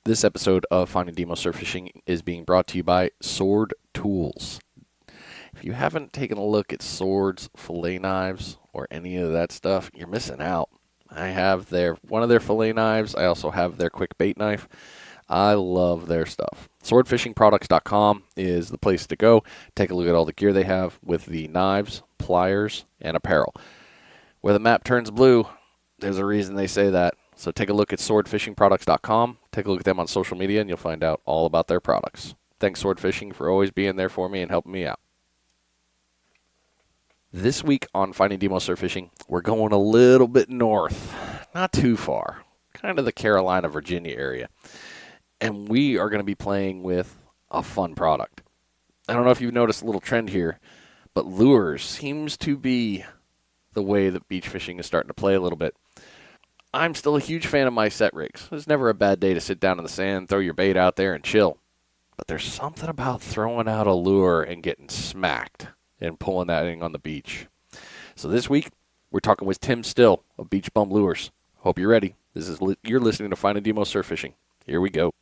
This episode of Finding Demo Surf Fishing is being brought to you by Sword Tools. If you haven't taken a look at swords, fillet knives, or any of that stuff, you're missing out. I have one of their fillet knives. I also have their quick bait knife. I love their stuff. Swordfishingproducts.com is the place to go. Take a look at all the gear they have with the knives, pliers, and apparel. Where the map turns blue, there's a reason they say that. So take a look at swordfishingproducts.com. Take a look at them on social media, and you'll find out all about their products. Thanks, Sword Fishing, for always being there for me and helping me out. This week on Finding Demo Surf Fishing, we're going a little bit north. Not too far. Kind of the Carolina, Virginia area. And we are going to be playing with a fun product. I don't know if you've noticed a little trend here, but lures seems to be the way that beach fishing is starting to play a little bit. I'm still a huge fan of my set rigs. It's never a bad day to sit down in the sand, throw your bait out there, and chill. But there's something about throwing out a lure and getting smacked and pulling that thing on the beach. So this week, we're talking with Tim Still of Beach Bum Lures. Hope you're ready. You're listening to Finding Demo Surf Fishing. Here we go.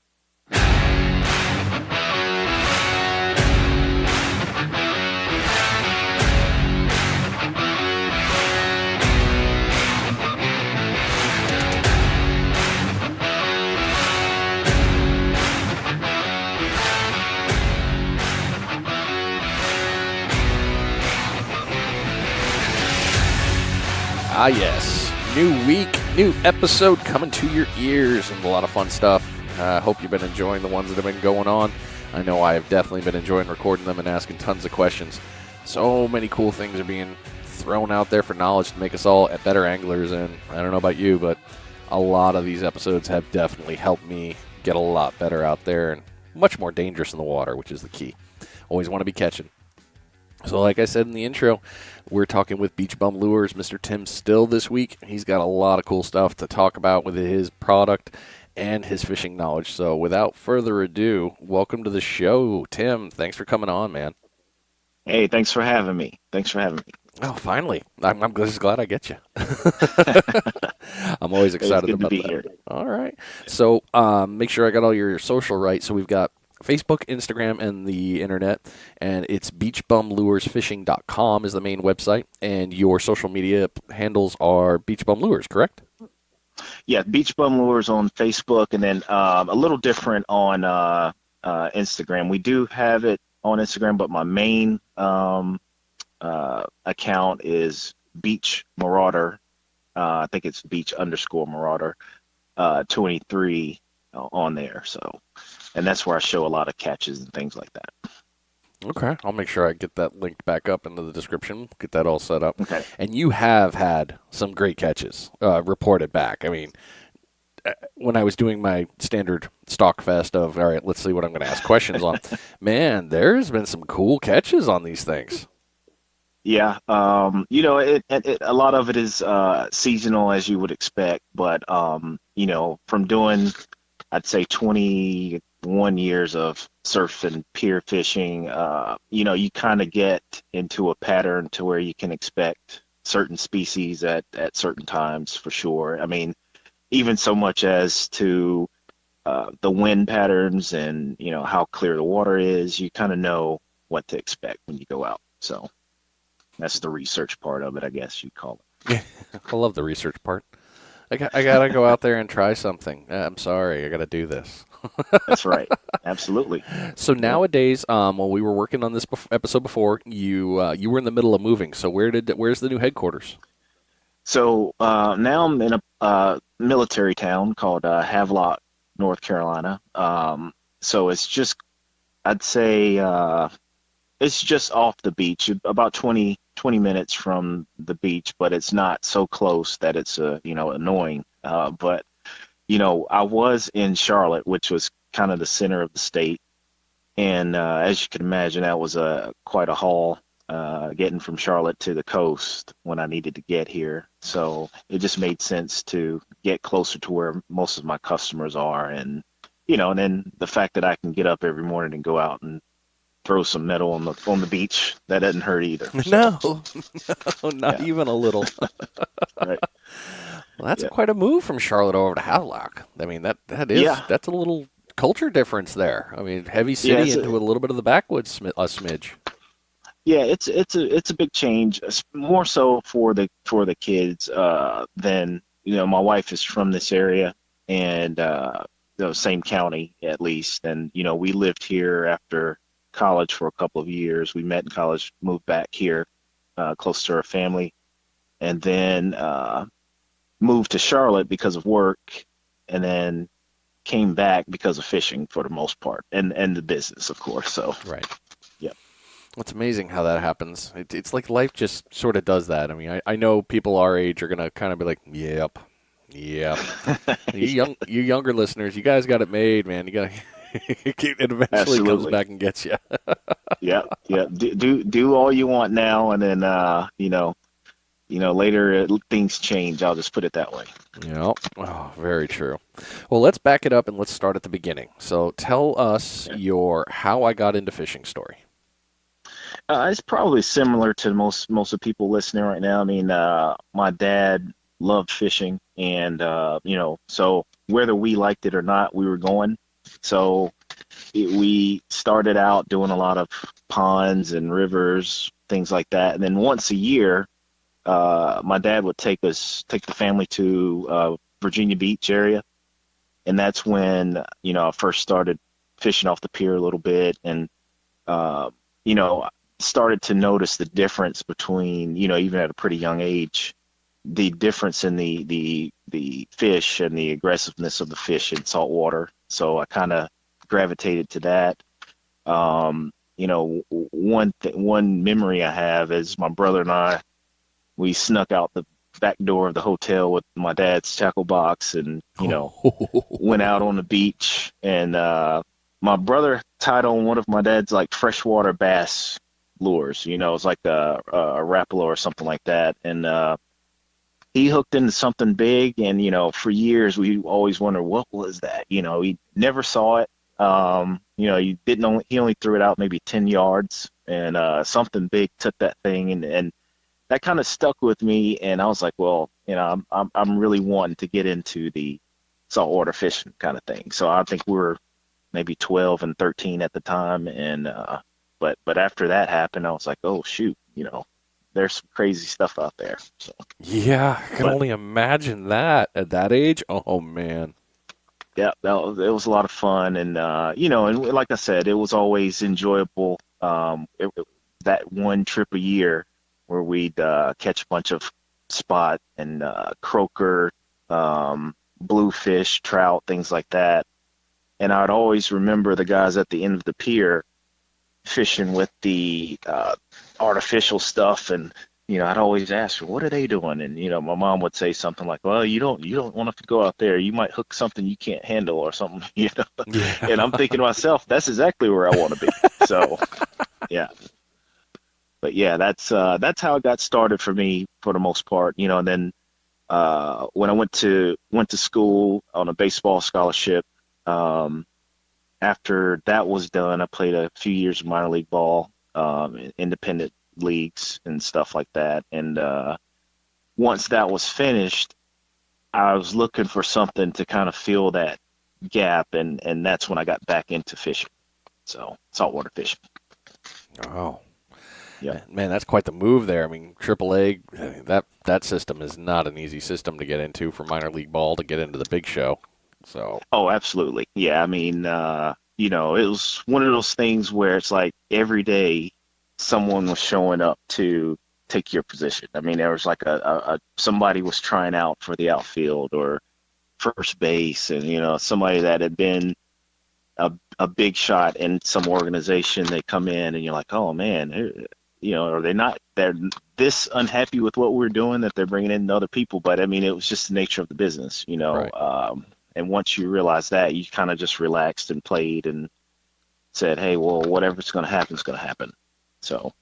Ah, yes. New week, new episode coming to your ears, and a lot of fun stuff. I hope you've been enjoying the ones that have been going on. I know I have definitely been enjoying recording them and asking tons of questions. So many cool things are being thrown out there for knowledge to make us all better anglers, and I don't know about you, but a lot of these episodes have definitely helped me get a lot better out there and much more dangerous in the water, which is the key. Always want to be catching. So like I said in the intro, we're talking with Beach Bum Lures, Mr. Tim Still this week. He's got a lot of cool stuff to talk about with his product and his fishing knowledge. So without further ado, welcome to the show, Tim. Thanks for coming on, man. Hey, thanks for having me. Oh, finally. I'm just glad I get you. I'm always excited It's good about to be that. here. All right. So make sure I got all your social right. So we've got Facebook, Instagram, and the internet, and it's beachbumluresfishing.com is the main website, and your social media handles are Beach Bum Lures, correct? Yeah, Beach Bum Lures on Facebook, and then a little different on Instagram. We do have it on Instagram, but my main account is Beach Marauder. I think it's Beach_Marauder 23 on there. So, and that's where I show a lot of catches and things like that. Okay. I'll make sure I get that linked back up into the description, get that all set up. Okay. And you have had some great catches reported back. I mean, when I was doing my standard stock fest of, all right, let's see what I'm going to ask questions on, man, there's been some cool catches on these things. Yeah, a lot of it is seasonal, as you would expect, but from doing, I'd say 21 years of surf and pier fishing, you kind of get into a pattern to where you can expect certain species at certain times for sure. I mean, even so much as to the wind patterns and, how clear the water is, you kind of know what to expect when you go out. So that's the research part of it, I guess you'd call it. I love the research part. I got to go out there and try something. I'm sorry, I got to do this. That's right. Absolutely. So nowadays, while we were working on this episode before, you were in the middle of moving. So where's the new headquarters? So now I'm in a military town called Havlock, North Carolina. So it's just, I'd say, it's just off the beach, about 20 minutes from the beach, but it's not so close that it's annoying. But I was in Charlotte, which was kind of the center of the state, and as you can imagine, that was quite a haul getting from Charlotte to the coast when I needed to get here. So it just made sense to get closer to where most of my customers are, and and then the fact that I can get up every morning and go out and throw some metal on the beach, that doesn't hurt either. No, not even a little. Right. Well, that's quite a move from Charlotte over to Havlock. I mean, that's a little culture difference there. I mean, heavy Yeah, city into a little bit of the backwoods a smidge. yeah, it's a big change, more so for the kids than my wife is from this area and same county at least, and we lived here after college for a couple of years. We met in college, moved back here close to our family, and then moved to Charlotte because of work, and then came back because of fishing for the most part, and the business, of course. So Right. yeah, It's amazing how that happens. It's like life just sort of does that. I mean, I know people our age are gonna kind of be like, "Yep, yep." You younger listeners, you guys got it made, man. You got it eventually comes absolutely. back and gets you. Yeah, yeah. Do all you want now, and then later things change. I'll just put it that way. Yeah. Oh, very true. Well, let's back it up and let's start at the beginning. So tell us Yeah. your how I got into fishing story. It's probably similar to most of the people listening right now. I mean, my dad loved fishing, and so whether we liked it or not, we were going. So we started out doing a lot of ponds and rivers, things like that, and then once a year, my dad would take the family to Virginia Beach area, and that's when I first started fishing off the pier a little bit, and uh, you know started to notice the difference between even at a pretty young age, the difference in the fish and the aggressiveness of the fish in salt water. So I kind of gravitated to that. One memory I have is my brother and I, we snuck out the back door of the hotel with my dad's tackle box, and went out on the beach, and my brother tied on one of my dad's like freshwater bass lures. It's like a Rapala or something like that, and he hooked into something big, and for years we always wondered what was that. He never saw it. He only threw it out maybe 10 yards, and something big took that thing, and that kind of stuck with me, and I was like, well, I'm really wanting to get into the saltwater fishing kind of thing. So I think we were maybe 12 and 13 at the time, and but after that happened, I was like, oh shoot, there's some crazy stuff out there. So, Yeah, I can but only imagine that at that age. Oh man. yeah, it was a lot of fun, and and like I said, it was always enjoyable. That one trip a year where we'd catch a bunch of spot and croaker, bluefish, trout, things like that. And I'd always remember the guys at the end of the pier fishing with the artificial stuff, and I'd always ask her, what are they doing? And my mom would say something like, well, you don't want to go out there, you might hook something you can't handle or something. And I'm Yeah. thinking to myself, that's exactly where I want to be. So yeah, but yeah, that's how it got started for me for the most part. And then when I went to school on a baseball scholarship, um, after that was done, I played a few years of minor league ball, in independent leagues and stuff like that. And once that was finished, I was looking for something to kind of fill that gap, and that's when I got back into fishing. So saltwater fishing. Oh. Yep. Man, that's quite the move there. I mean, AAA, that system is not an easy system to get into for minor league ball to get into the big show. So, Oh, absolutely. Yeah, I mean, it was one of those things where it's like every day someone was showing up to take your position. I mean, there was like a somebody was trying out for the outfield or first base, and somebody that had been a big shot in some organization. They come in, and you're like, oh man, are they not? They're this unhappy with what we're doing that they're bringing in other people. But I mean, it was just the nature of the business. right. And once you realize that, you kind of just relaxed and played and said, hey, well, whatever's going to happen is going to happen. So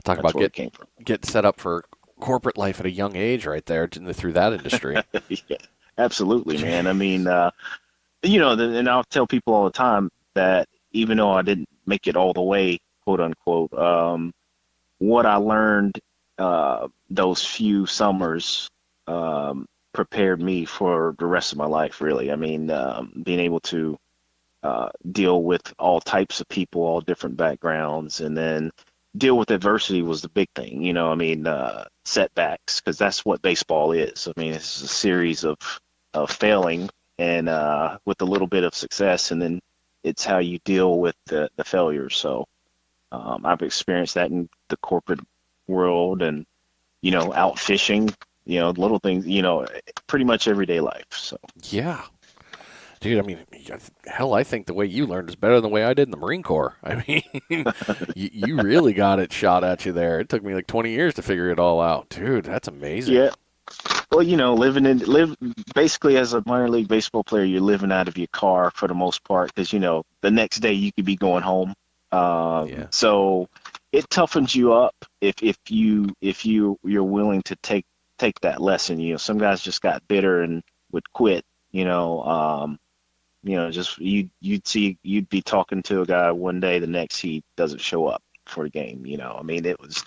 Talk that's about where it came from. get set up for corporate life at a young age right there through that industry. Yeah, absolutely, man. I mean, and I'll tell people all the time that even though I didn't make it all the way, quote unquote, what I learned those few summers prepared me for the rest of my life, really. I mean, being able to deal with all types of people, all different backgrounds, and then deal with adversity was the big thing. I mean, setbacks, because that's what baseball is. I mean, it's a series of failing and with a little bit of success, and then it's how you deal with the failures. So I've experienced that in the corporate world and, out fishing, little things, pretty much everyday life. So. Yeah. Dude, I mean, hell, I think the way you learned is better than the way I did in the Marine Corps. I mean, you really got it shot at you there. It took me like 20 years to figure it all out. Dude, that's amazing. Yeah. Well, live basically as a minor league baseball player, you're living out of your car for the most part because, the next day you could be going home. Yeah. So it toughens you up if you're willing to take that lesson. Some guys just got bitter and would quit. Just you'd be talking to a guy one day, the next he doesn't show up for a game. I mean, it's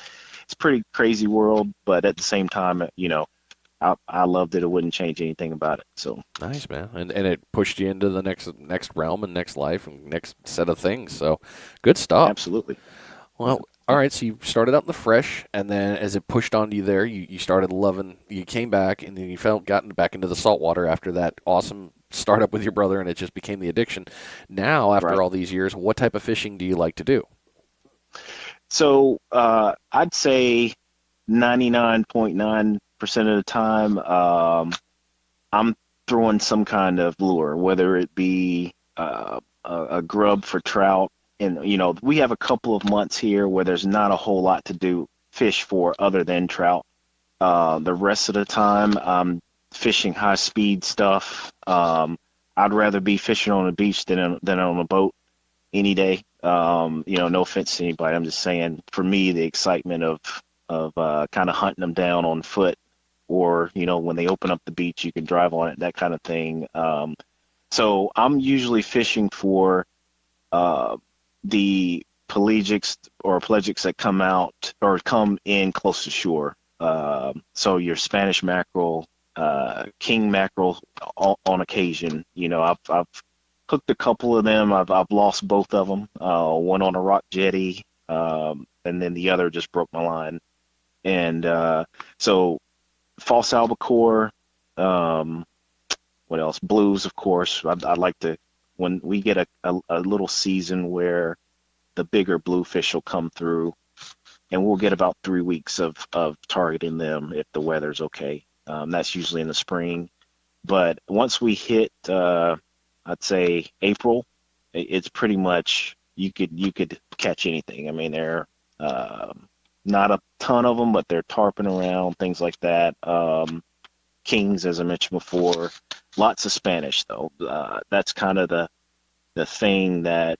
a pretty crazy world, but at the same time, I loved it. It wouldn't change anything about it. So Nice, man. And it pushed you into the next realm and next life and next set of things. So good stuff. absolutely. Well, all right, so you started out in the fresh, and then as it pushed onto you there, you started loving, you came back, and then you gotten back into the saltwater after that awesome startup with your brother, and it just became the addiction. Now, after Right. all these years, what type of fishing do you like to do? So I'd say 99.9% of the time, I'm throwing some kind of lure, whether it be a grub for trout. And, we have a couple of months here where there's not a whole lot to do fish for other than trout. The rest of the time, I'm fishing high speed stuff. I'd rather be fishing on a beach than on a boat any day. No offense to anybody. I'm just saying, for me, the excitement of kind of hunting them down on foot, or when they open up the beach, you can drive on it, that kind of thing. So I'm usually fishing for uh, the pelagics that come out or come in close to shore. So your Spanish mackerel, king mackerel on occasion. I've hooked a couple of them. I've lost both of them. One on a rock jetty, and then the other just broke my line. And so false albacore. What else? Blues, of course. I like to, when we get a little season where the bigger bluefish will come through, and we'll get about 3 weeks of targeting them if the weather's okay. That's usually in the spring. But once we hit, I'd say April, it's pretty much you could catch anything. I mean, they're not a ton of them, but they're tarping around, things like that. Kings, as I mentioned before, lots of Spanish though. That's kind of the thing that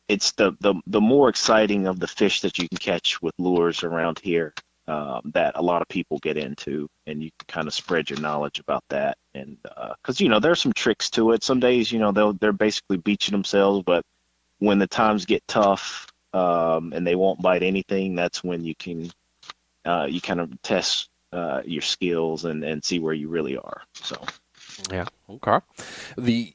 it's the more exciting of the fish that you can catch with lures around here, that a lot of people get into, and you can kind of spread your knowledge about that. And because there's some tricks to it. Some days they're basically beaching themselves, but when the times get tough, and they won't bite anything, that's when you kind of test your skills and see where you really are. So Yeah, okay. The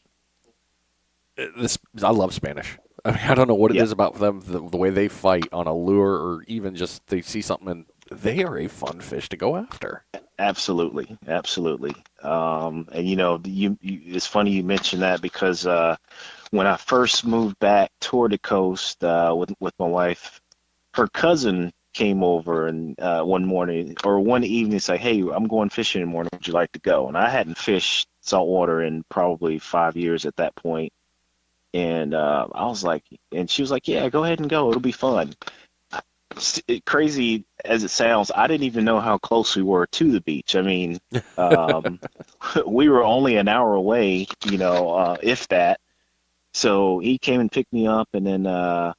this I love Spanish. I mean, I don't know what it yeah, is about them, the way they fight on a lure, or even just they see something and they are a fun fish to go after. absolutely, absolutely. And it's funny you mentioned that because when I first moved back toward the coast with my wife, her cousin came over and one morning or one evening said, "Hey, I'm going fishing in the morning. Would you like to go?" And I hadn't fished saltwater in probably 5 years at that point. And I was like, and she was like, "Yeah, go ahead and go. It'll be fun." Crazy as it sounds, I didn't even know how close we were to the beach. I mean, um, we were only an hour away, if that. So he came and picked me up, and then I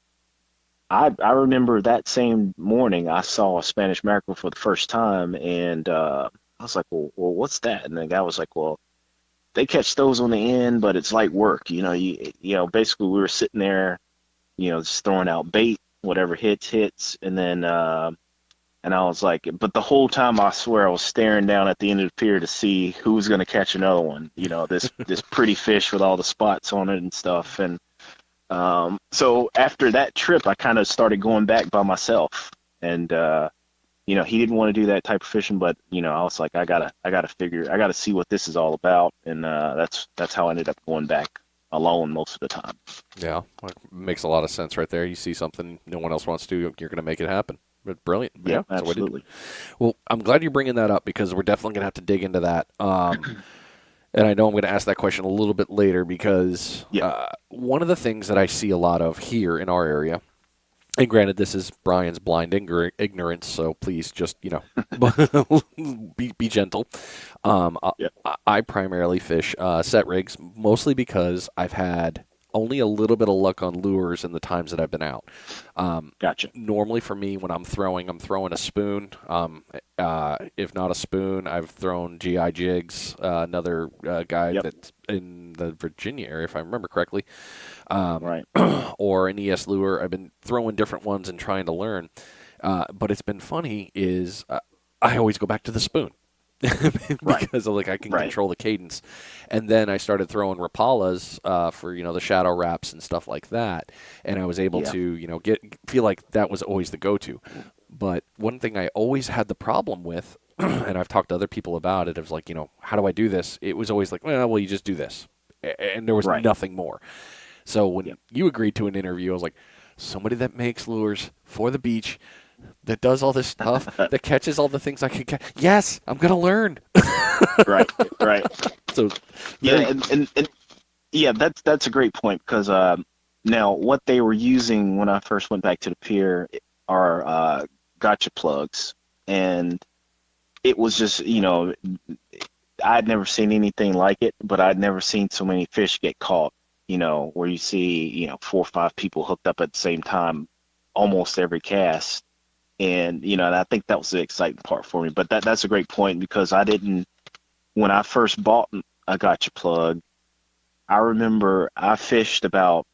remember that same morning I saw a Spanish mackerel for the first time, and I was like, well, what's that? And the guy was like, well, they catch those on the end, but it's light work. Basically we were sitting there, just throwing out bait, whatever hits, and then And I was like, but the whole time I swear I was staring down at the end of the pier to see who was going to catch another one. This pretty fish with all the spots on it and stuff. And so after that trip, I kind of started going back by myself. And he didn't want to do that type of fishing, but I was like, I gotta see what this is all about. And that's how I ended up going back alone most of the time. Yeah, well, makes a lot of sense right there. You see something no one else wants to do, you're going to make it happen. But brilliant. Yeah, Yeah, that's what I did. absolutely. Well, I'm glad you're bringing that up because we're definitely going to have to dig into that. And I know I'm going to ask that question a little bit later because Yeah. one of the things that I see a lot of here in our area, and granted, this is Brian's blind ignorance, so please just, be gentle. Yeah. I primarily fish set rigs, mostly because I've had only a little bit of luck on lures in the times that I've been out. Gotcha. Normally for me, when I'm throwing a spoon. If not a spoon, I've thrown GI Jigs, another guy Yep. that's in the Virginia area, if I remember correctly, Right. or an ES lure. I've been throwing different ones and trying to learn. But it's been funny is I always go back to the spoon. Right. Because like I can Right. control the cadence, and then I started throwing Rapalas for the shadow wraps and stuff like that, and I was able Yeah. to feel like that was always the go-to. But one thing I always had the problem with, and I've talked to other people about it, it was like how do I do this? It was always like, well, you just do this, and there was Right. nothing more. So when Yep. you agreed to an interview, I was like, somebody that makes lures for the beach, that does all this stuff, that catches all the things I can catch. Yes, I'm gonna learn. Right. Right. So Yeah. very And yeah, that's a great point because now what they were using when I first went back to the pier are gotcha plugs, and it was just I'd never seen anything like it, but I'd never seen so many fish get caught. Where you see 4 or 5 people hooked up at the same time, almost every cast. And I think that was the exciting part for me. But that's a great point because I didn't, when I first bought a gotcha plug, I remember I fished about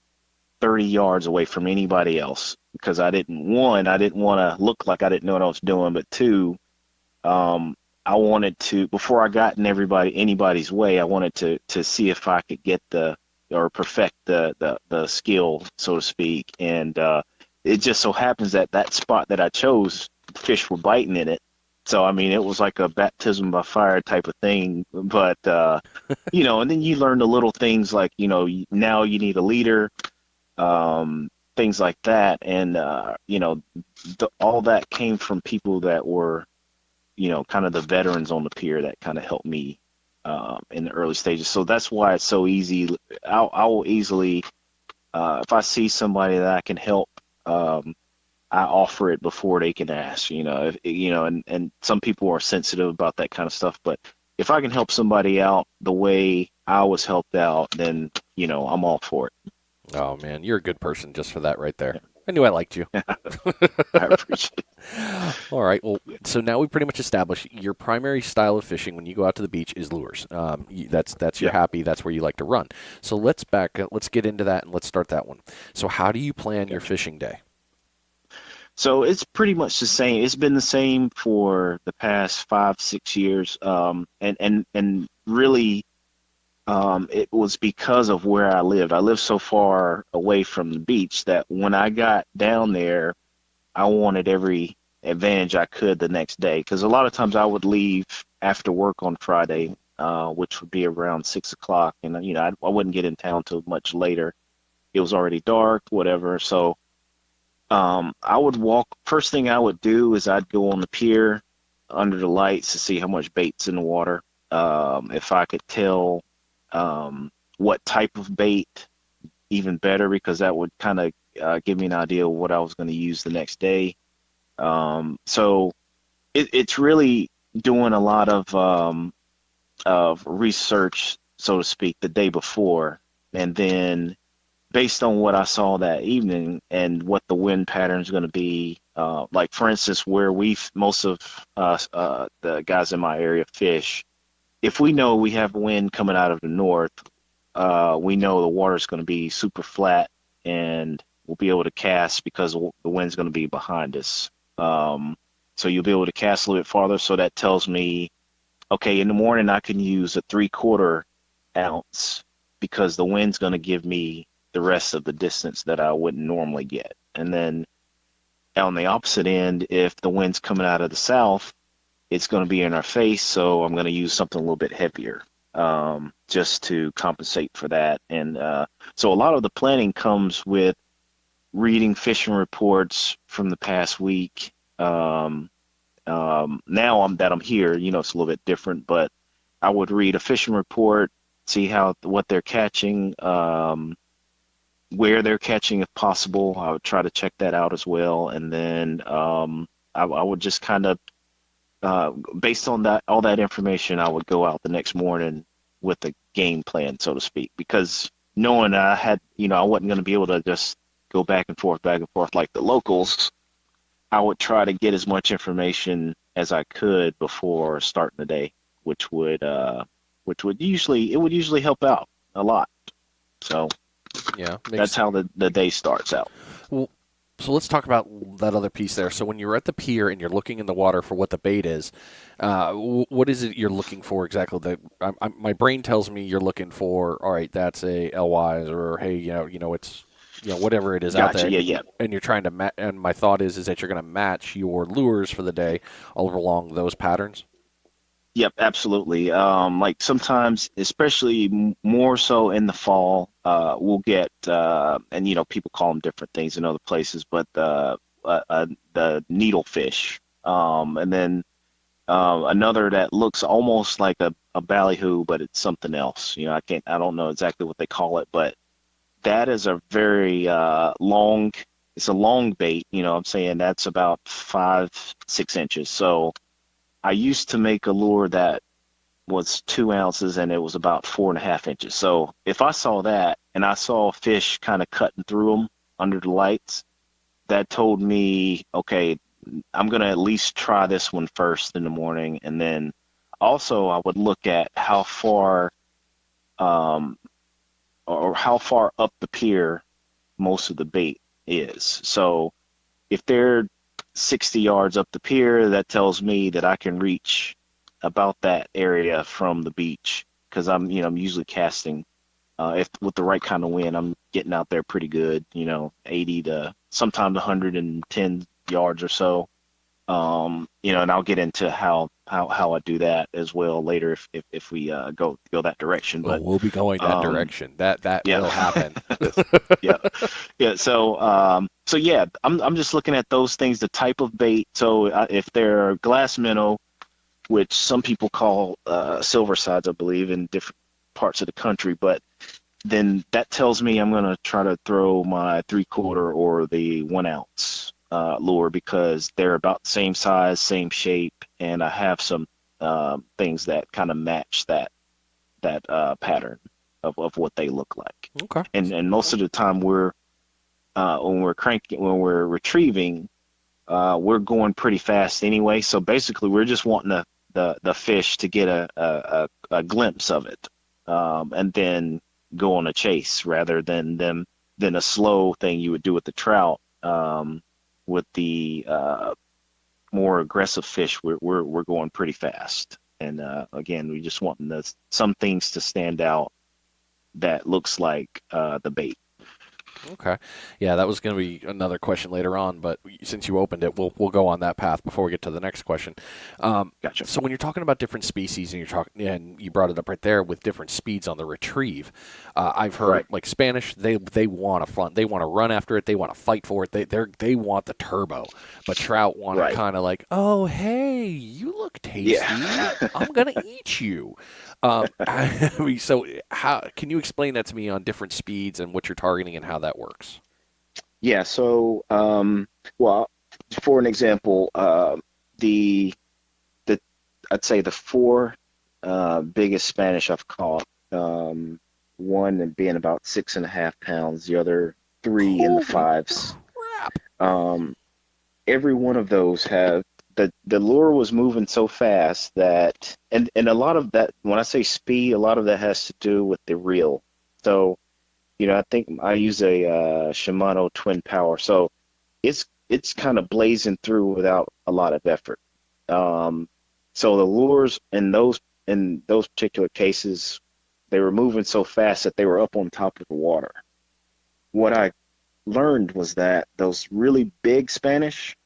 30 yards away from anybody else because I didn't want to look like I didn't know what I was doing, but two, I wanted to, before I got in anybody's way, I wanted to see if I could get or perfect the skill, so to speak. And it just so happens that that spot that I chose, fish were biting in it. So, I mean, it was like a baptism by fire type of thing. But, and then you learn the little things like, now you need a leader, things like that. And, all that came from people that were, kind of the veterans on the pier that kind of helped me in the early stages. So that's why it's so easy. I will easily, if I see somebody that I can help, I offer it before they can ask. And some people are sensitive about that kind of stuff. But if I can help somebody out the way I was helped out, then I'm all for it. Oh man, you're a good person just for that right there. I knew I liked you. I appreciate it. All right. Well, so now we pretty much established your primary style of fishing when you go out to the beach is lures. That's your Yeah. happy. That's where you like to run. So let's let's get into that and let's start that one. So how do you plan your fishing day? So it's pretty much the same. It's been the same for the past 5, 6 years. And really, it was because of where I lived. I lived so far away from the beach that when I got down there, I wanted every advantage I could the next day. Because a lot of times I would leave after work on Friday, which would be around 6 o'clock, and I wouldn't get in town till much later. It was already dark, whatever. So I would walk. First thing I would do is I'd go on the pier under the lights to see how much bait's in the water. If I could tell what type of bait, even better, because that would kind of give me an idea of what I was going to use the next day. So it's really doing a lot of research, so to speak, the day before, and then based on what I saw that evening and what the wind pattern is going to be, like for instance, where most of us, the guys in my area fish, if we know we have wind coming out of the north, we know the water's going to be super flat and we'll be able to cast because the wind's going to be behind us. So you'll be able to cast a little bit farther. So that tells me, okay, in the morning I can use a 3/4 ounce because the wind's going to give me the rest of the distance that I wouldn't normally get. And then on the opposite end, if the wind's coming out of the south, it's going to be in our face. So I'm going to use something a little bit heavier, just to compensate for that. And so a lot of the planning comes with reading fishing reports from the past week. Now I'm here, it's a little bit different, but I would read a fishing report, see what they're catching, where they're catching if possible. I would try to check that out as well, and then I would just kind of, based on all that information, I would go out the next morning with a game plan, so to speak, because knowing I wasn't going to be able to just go back and forth like the locals. I would try to get as much information as I could before starting the day, which would usually help out a lot. So Yeah, that's how the day starts out. Well, so let's talk about that other piece there. So when you're at the pier and you're looking in the water for what the bait is, what is it you're looking for exactly? My brain tells me you're looking for, all right, that's a LYs, or hey, it's whatever it is out Gotcha. there. Yeah, yeah. And you're trying to and my thought is that you're going to match your lures for the day all along those patterns. Yep, absolutely. Like sometimes, especially more so in the fall, we'll get, and people call them different things in other places, but the needlefish, and then another that looks almost like a ballyhoo, but it's something else. I don't know exactly what they call it, but that is a very long. It's a long bait. I'm saying that's about 5-6 inches. So I used to make a lure that was 2 ounces and it was about 4.5 inches. So if I saw that and I saw a fish kind of cutting through them under the lights, that told me, okay, I'm going to at least try this one first in the morning. And then also I would look at how far, or how far up the pier most of the bait is. So if they're 60 yards up the pier, that tells me that I can reach about that area from the beach, because I'm usually casting, if with the right kind of wind, I'm getting out there pretty good, 80 to sometimes 110 yards or so. And I'll get into how I do that as well later if we go that direction. Oh, But we'll be going that direction. That yeah, will happen. yeah, yeah. So yeah, I'm just looking at those things, the type of bait. So if they're glass minnow, which some people call silver sides, I believe, in different parts of the country, but then that tells me I'm going to try to throw my 3/4 or the 1 ounce lure, because they're about the same size, same shape, and I have some things that kind of match that pattern of what they look like. Okay. And most of the time when we're retrieving, we're going pretty fast anyway. So basically, we're just wanting the fish to get a glimpse of it, and then go on a chase rather than a slow thing you would do with the trout. With the more aggressive fish, we're going pretty fast. And again, we just want some things to stand out that looks like the bait. Okay. Yeah, that was going to be another question later on, but since you opened it, we'll go on that path before we get to the next question. Gotcha. So when you're talking about different species, and you brought it up right there with different speeds on the retrieve, I've heard Right. like Spanish, they want they want to run after it, they want to fight for it, they want the turbo, but trout want Right. to kind of like, oh hey, you look tasty, Yeah. I'm gonna eat you. So how can you explain that to me on different speeds and what you're targeting and how that works? Yeah. So, well, for an example, the the I'd say the four biggest Spanish I've caught, one being about 6.5 pounds, the other three in the Holy fives. crap! Um, every one of those have the lure was moving so fast that, and a lot of that, when I say speed, a lot of that has to do with the reel. So, I think I use a Shimano Twin Power, so it's it's kind of blazing through without a lot of effort. Um, so the lures in those particular cases, they were moving so fast that they were up on top of the water. What I learned was that those really big Spanish,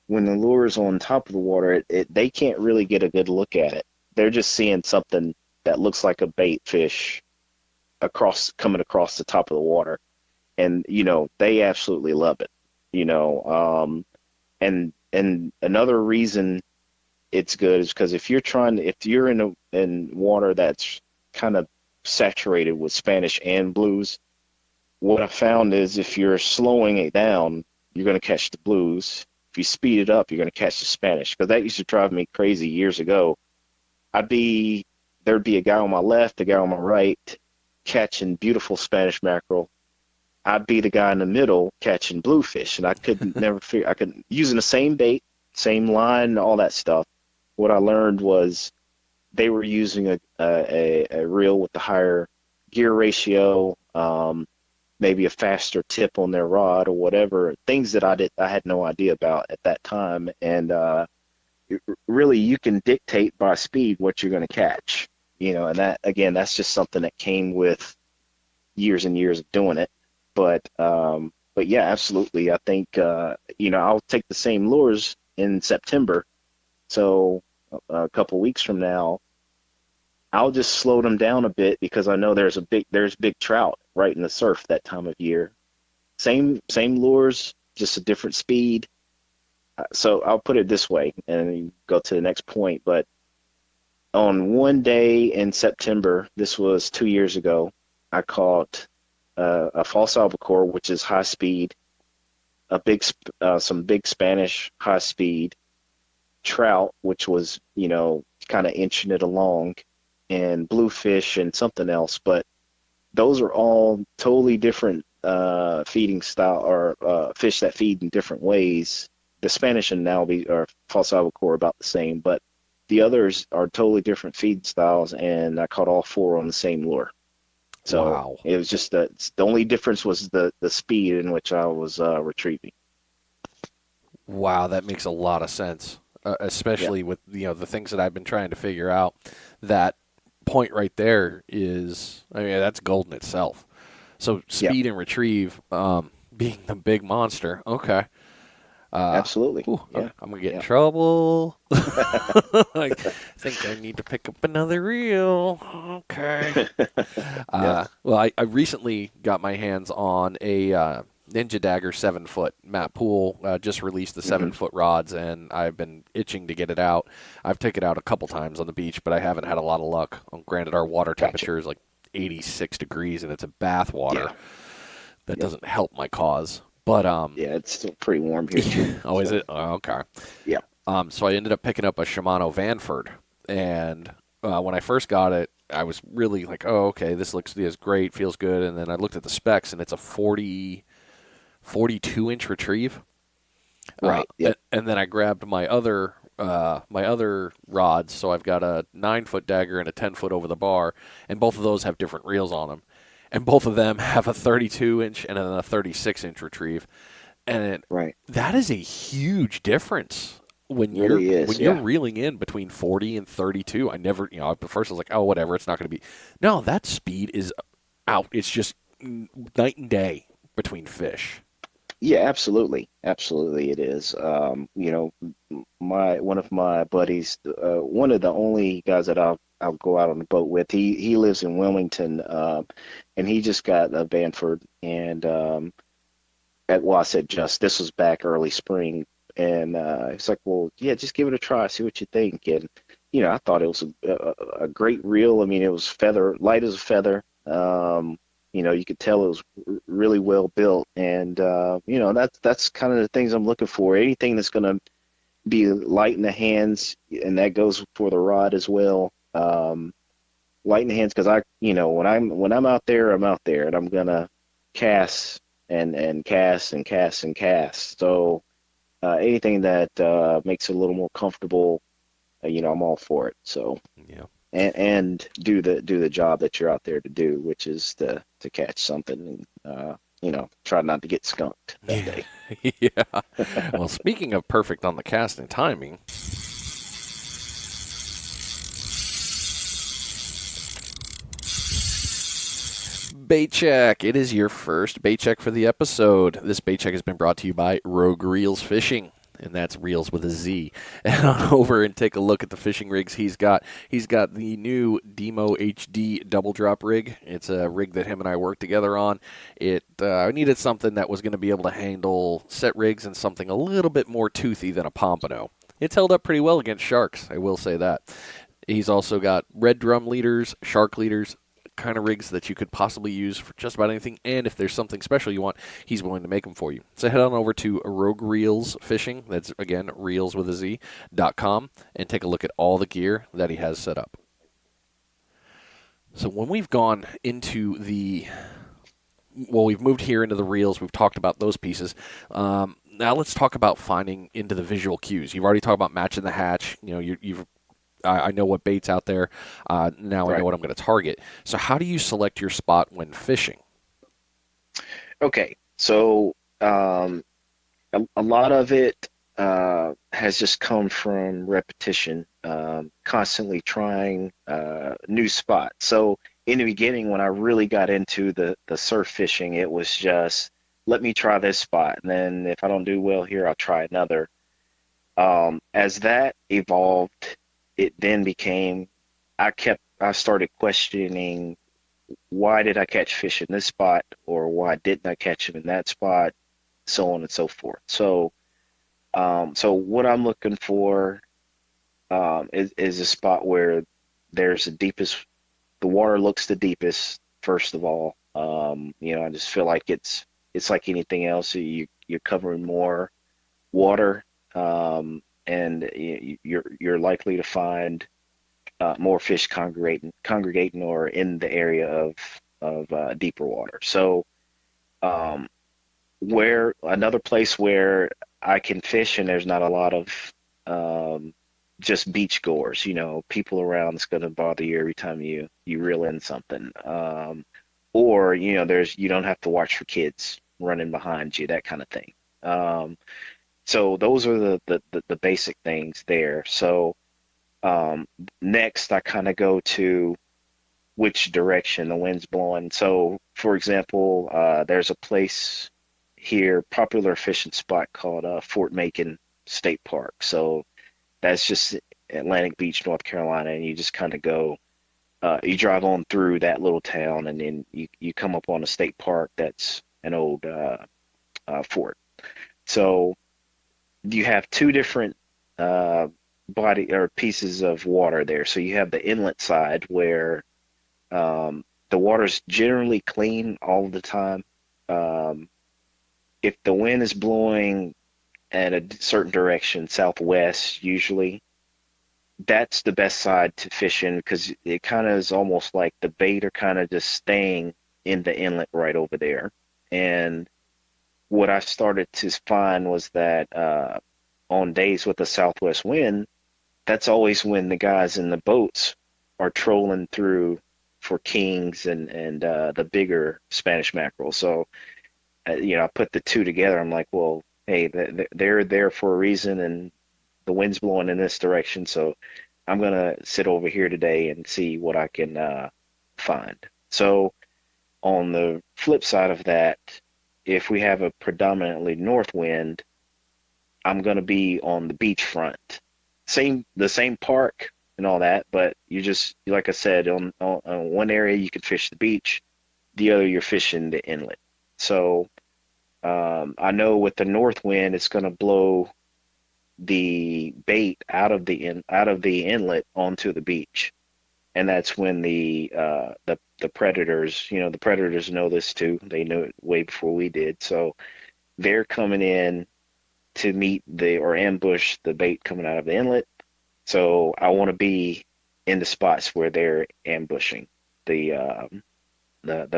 when the lure's on top of the water, they can't really get a good look at it. They're just seeing something that looks like a bait fish coming across the top of the water, and they absolutely love it. You know, and another reason it's good is because if you're in water that's kind of saturated with Spanish and blues, what I found is if you're slowing it down, you're going to catch the blues. If you speed it up, you're going to catch the Spanish. Because that used to drive me crazy years ago. I'd be There'd be a guy on my left, a guy on my right, catching beautiful Spanish mackerel. I'd be the guy in the middle catching bluefish, and I couldn't never figure. I could using the same bait, same line, all that stuff. What I learned was they were using a reel with the higher gear ratio, maybe a faster tip on their rod or whatever, things that I had no idea about at that time. And really, you can dictate by speed what you're going to catch. And that again, that's just something that came with years and years of doing it. But yeah, absolutely. I think I'll take the same lures in September. So a couple weeks from now, I'll just slow them down a bit because I know there's big trout right in the surf that time of year. Same lures, just a different speed. So I'll put it this way, and you go to the next point. But on one day in September, this was 2 years ago, I caught a false albacore, which is high speed, some big Spanish high speed trout, which was kind of inching it along, and bluefish and something else. But those are all totally different feeding style or fish that feed in different ways. The Spanish and Nalby or false albacore are about the same, but the others are totally different feed styles, and I caught all four on the same lure. So Wow. it was just the only difference was the speed in which I was retrieving. Wow, that makes a lot of sense, Yeah, especially with the things that I've been trying to figure out. That point right there is, I mean, that's golden itself. So yeah, speed and retrieve, being the big monster. Okay. absolutely. I'm Yeah, gonna get in yeah. trouble. I think I need to pick up another reel. Okay. Yeah. Well, I recently got my hands on a Ninja Dagger 7 foot. Matt Poole just released the Hmm. 7 foot rods, and I've been itching to get it out. I've taken it out a couple times on the beach, but I haven't had a lot of luck. Granted, our water Gotcha. temperature is like 86 degrees, and it's a bath water. Yeah. That Yep. doesn't help my cause. But Yeah, it's still pretty warm here too. oh, is So it? Oh, okay. yeah. So I ended up picking up a Shimano Vanford, and when I first got it, I was really like, "Oh, okay, this great, feels good." And then I looked at the specs, and it's a 42 inch retrieve. Right. Yep. And then I grabbed my other rods. So I've got a 9 foot dagger and a 10 foot over the bar, and both of those have different reels on them, and both of them have a 32 inch and then a 36 inch retrieve, and Right. that is a huge difference when you're Really when is. you're Yeah. reeling in between 40 and 32. I never, at first I was like, oh, whatever, it's not going to be. No, that speed is out. It's just night and day between fish. Yeah, absolutely. Absolutely it is. My one of my buddies, one of the only guys that I'll go out on the boat with, he lives in Wilmington, and he just got a Banford, and I said just this was back early spring, and it's like, well, yeah, just give it a try, see what you think. And I thought it was a great reel. I mean, it was light as a feather. You could tell it was really well built, and that's kind of the things I'm looking for. Anything that's going to be light in the hands, and that goes for the rod as well. Light in the hands because when I'm out there, I'm out there, and I'm gonna cast and cast and cast and cast. So anything that makes it a little more comfortable, I'm all for it. So Yeah. and do the job that you're out there to do, which is to catch something. And try not to get skunked that Yeah. day. Yeah. Well, speaking of perfect on the cast and timing, bait check. It is your first bait check for the episode. This bait check has been brought to you by Rogue Reels Fishing, and that's Reels with a Z. And on over and take a look at the fishing rigs he's got. He's got the new Demo HD double drop rig. It's a rig that him and I worked together on. I needed something that was going to be able to handle set rigs and something a little bit more toothy than a pompano. It's held up pretty well against sharks, I will say that. He's also got red drum leaders, shark leaders, kind of rigs that you could possibly use for just about anything. And if there's something special you want, he's willing to make them for you. So head on over to Rogue Reels Fishing. That's, again, reels with a Z.com, and take a look at all the gear that he has set up. So when we've gone into we've moved here into the reels. We've talked about those pieces. Now let's talk about finding into the visual cues. You've already talked about matching the hatch. I know what bait's out there. Now I know what I'm going to target. So how do you select your spot when fishing? Okay, so a lot of it has just come from repetition, constantly trying new spots. So in the beginning, when I really got into the surf fishing, it was just let me try this spot, and then if I don't do well here, I'll try another. As that evolved, it then became I started questioning why did I catch fish in this spot or why didn't I catch them in that spot, so on and so forth. So what I'm looking for is a spot where the water looks the deepest, first of all. I just feel like it's like anything else. You're covering more water, and you're likely to find more fish congregating or in the area of deeper water. So where another place where I can fish and there's not a lot of just beach goers, people around that's going to bother you every time you reel in something. Or you don't have to watch for kids running behind you, that kind of thing. So those are the basic things there. So next I kind of go to which direction the wind's blowing. So for example, there's a place here, popular fishing spot called Fort Macon State Park. So that's just Atlantic Beach, North Carolina, and you just kind of go, you drive on through that little town, and then you come up on a state park that's an old fort. So you have two different body or pieces of water there. So you have the inlet side where the water's generally clean all the time. If the wind is blowing at a certain direction, southwest usually, that's the best side to fish in because it kind of is almost like the bait are kind of just staying in the inlet right over there. And what I started to find was that on days with a southwest wind, that's always when the guys in the boats are trolling through for kings and the bigger Spanish mackerel. So, I put the two together. I'm like, well, hey, they're there for a reason, and the wind's blowing in this direction. So I'm going to sit over here today and see what I can find. So on the flip side of that, if we have a predominantly north wind, I'm going to be on the beachfront. The same park and all that, but you just, like I said, on one area you can fish the beach, the other you're fishing the inlet. So I know with the north wind, it's going to blow the bait out of the inlet onto the beach, and that's when the predators, the predators know this too. They know it way before we did, so they're coming in to meet or ambush the bait coming out of the inlet. So I want to be in the spots where they're ambushing the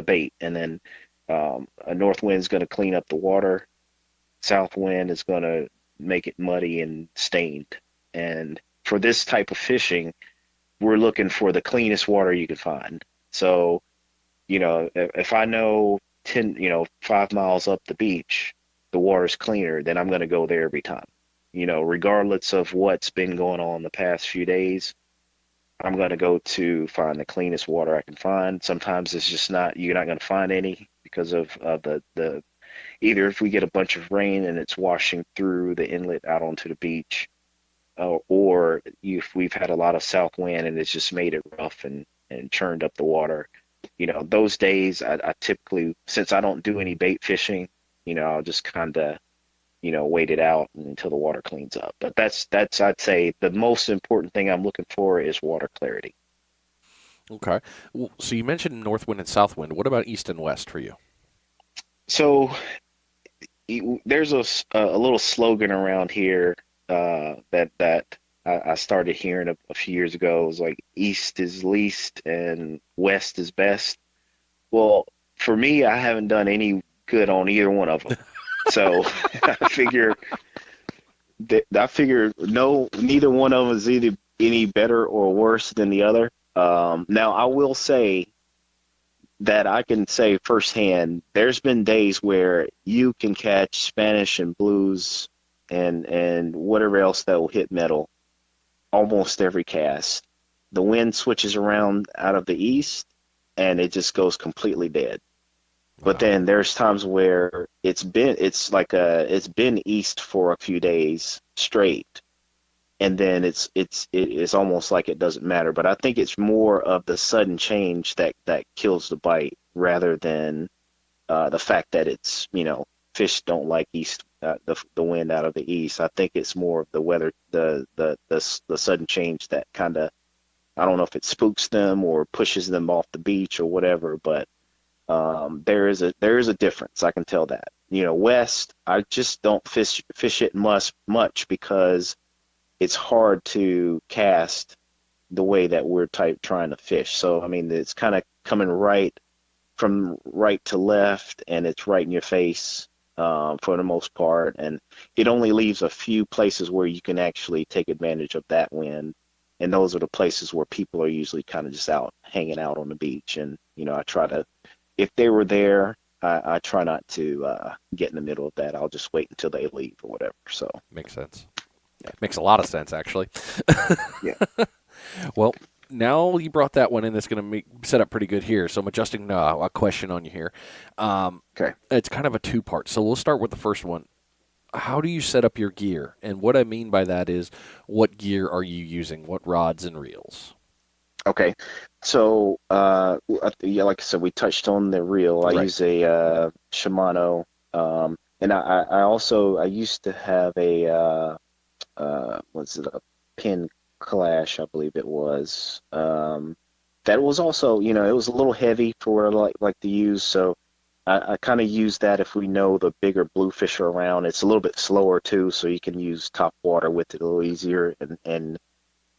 bait, and then a north wind is going to clean up the water. South wind is going to make it muddy and stained. And for this type of fishing, we're looking for the cleanest water you can find. So, if I know 10, 5 miles up the beach, the water's cleaner, then I'm going to go there every time. Regardless of what's been going on the past few days, I'm going to go to find the cleanest water I can find. Sometimes it's just not, you're not going to find any because of the either if we get a bunch of rain and it's washing through the inlet out onto the beach, or if we've had a lot of south wind and it's just made it rough and churned up the water. Those days I typically, since I don't do any bait fishing, I'll just kind of, wait it out until the water cleans up. But that's I'd say the most important thing I'm looking for is water clarity. Okay. Well, so you mentioned north wind and south wind. What about east and west for you? So there's a little slogan around here that I started hearing a few years ago. It was like east is least and west is best. Well, for me, I haven't done any good on either one of them. So I figure no, neither one of them is either any better or worse than the other. Now I will say that I can say firsthand, there's been days where you can catch Spanish and blues and whatever else that will hit metal almost every cast. The wind switches around out of the east and it just goes completely dead. But Wow. then there's times where it's been east for a few days straight, and then it's almost like it doesn't matter. But I think it's more of the sudden change that kills the bite rather than the fact that it's fish don't like east the wind out of the east. I think it's more of the weather, the sudden change that kind of, I don't know if it spooks them or pushes them off the beach or whatever, but there is a difference. I can tell that. West, I just don't fish it much because it's hard to cast the way that we're trying to fish. So I mean, it's kind of coming right from right to left, and it's right in your face for the most part, and it only leaves a few places where you can actually take advantage of that wind. And those are the places where people are usually kind of just out hanging out on the beach. And I try to, if they were there, I try not to get in the middle of that. I'll just wait until they leave or whatever. So Makes sense. yeah, Makes a lot of sense, actually. yeah, Well, now you brought that one in, that's going to set up pretty good here. So I'm adjusting a question on you here. okay, It's kind of a two-part. So we'll start with the first one. How do you set up your gear? And what I mean by that is, what gear are you using? What rods and reels? okay. So yeah, like I said, we touched on the reel. I Right. use a Shimano, and I also I used to have a what's it, a pin clash, I believe it was. That was also, it was a little heavy for what I like to use, so I kind of use that if we know the bigger bluefish are around. It's a little bit slower too, so you can use top water with it a little easier and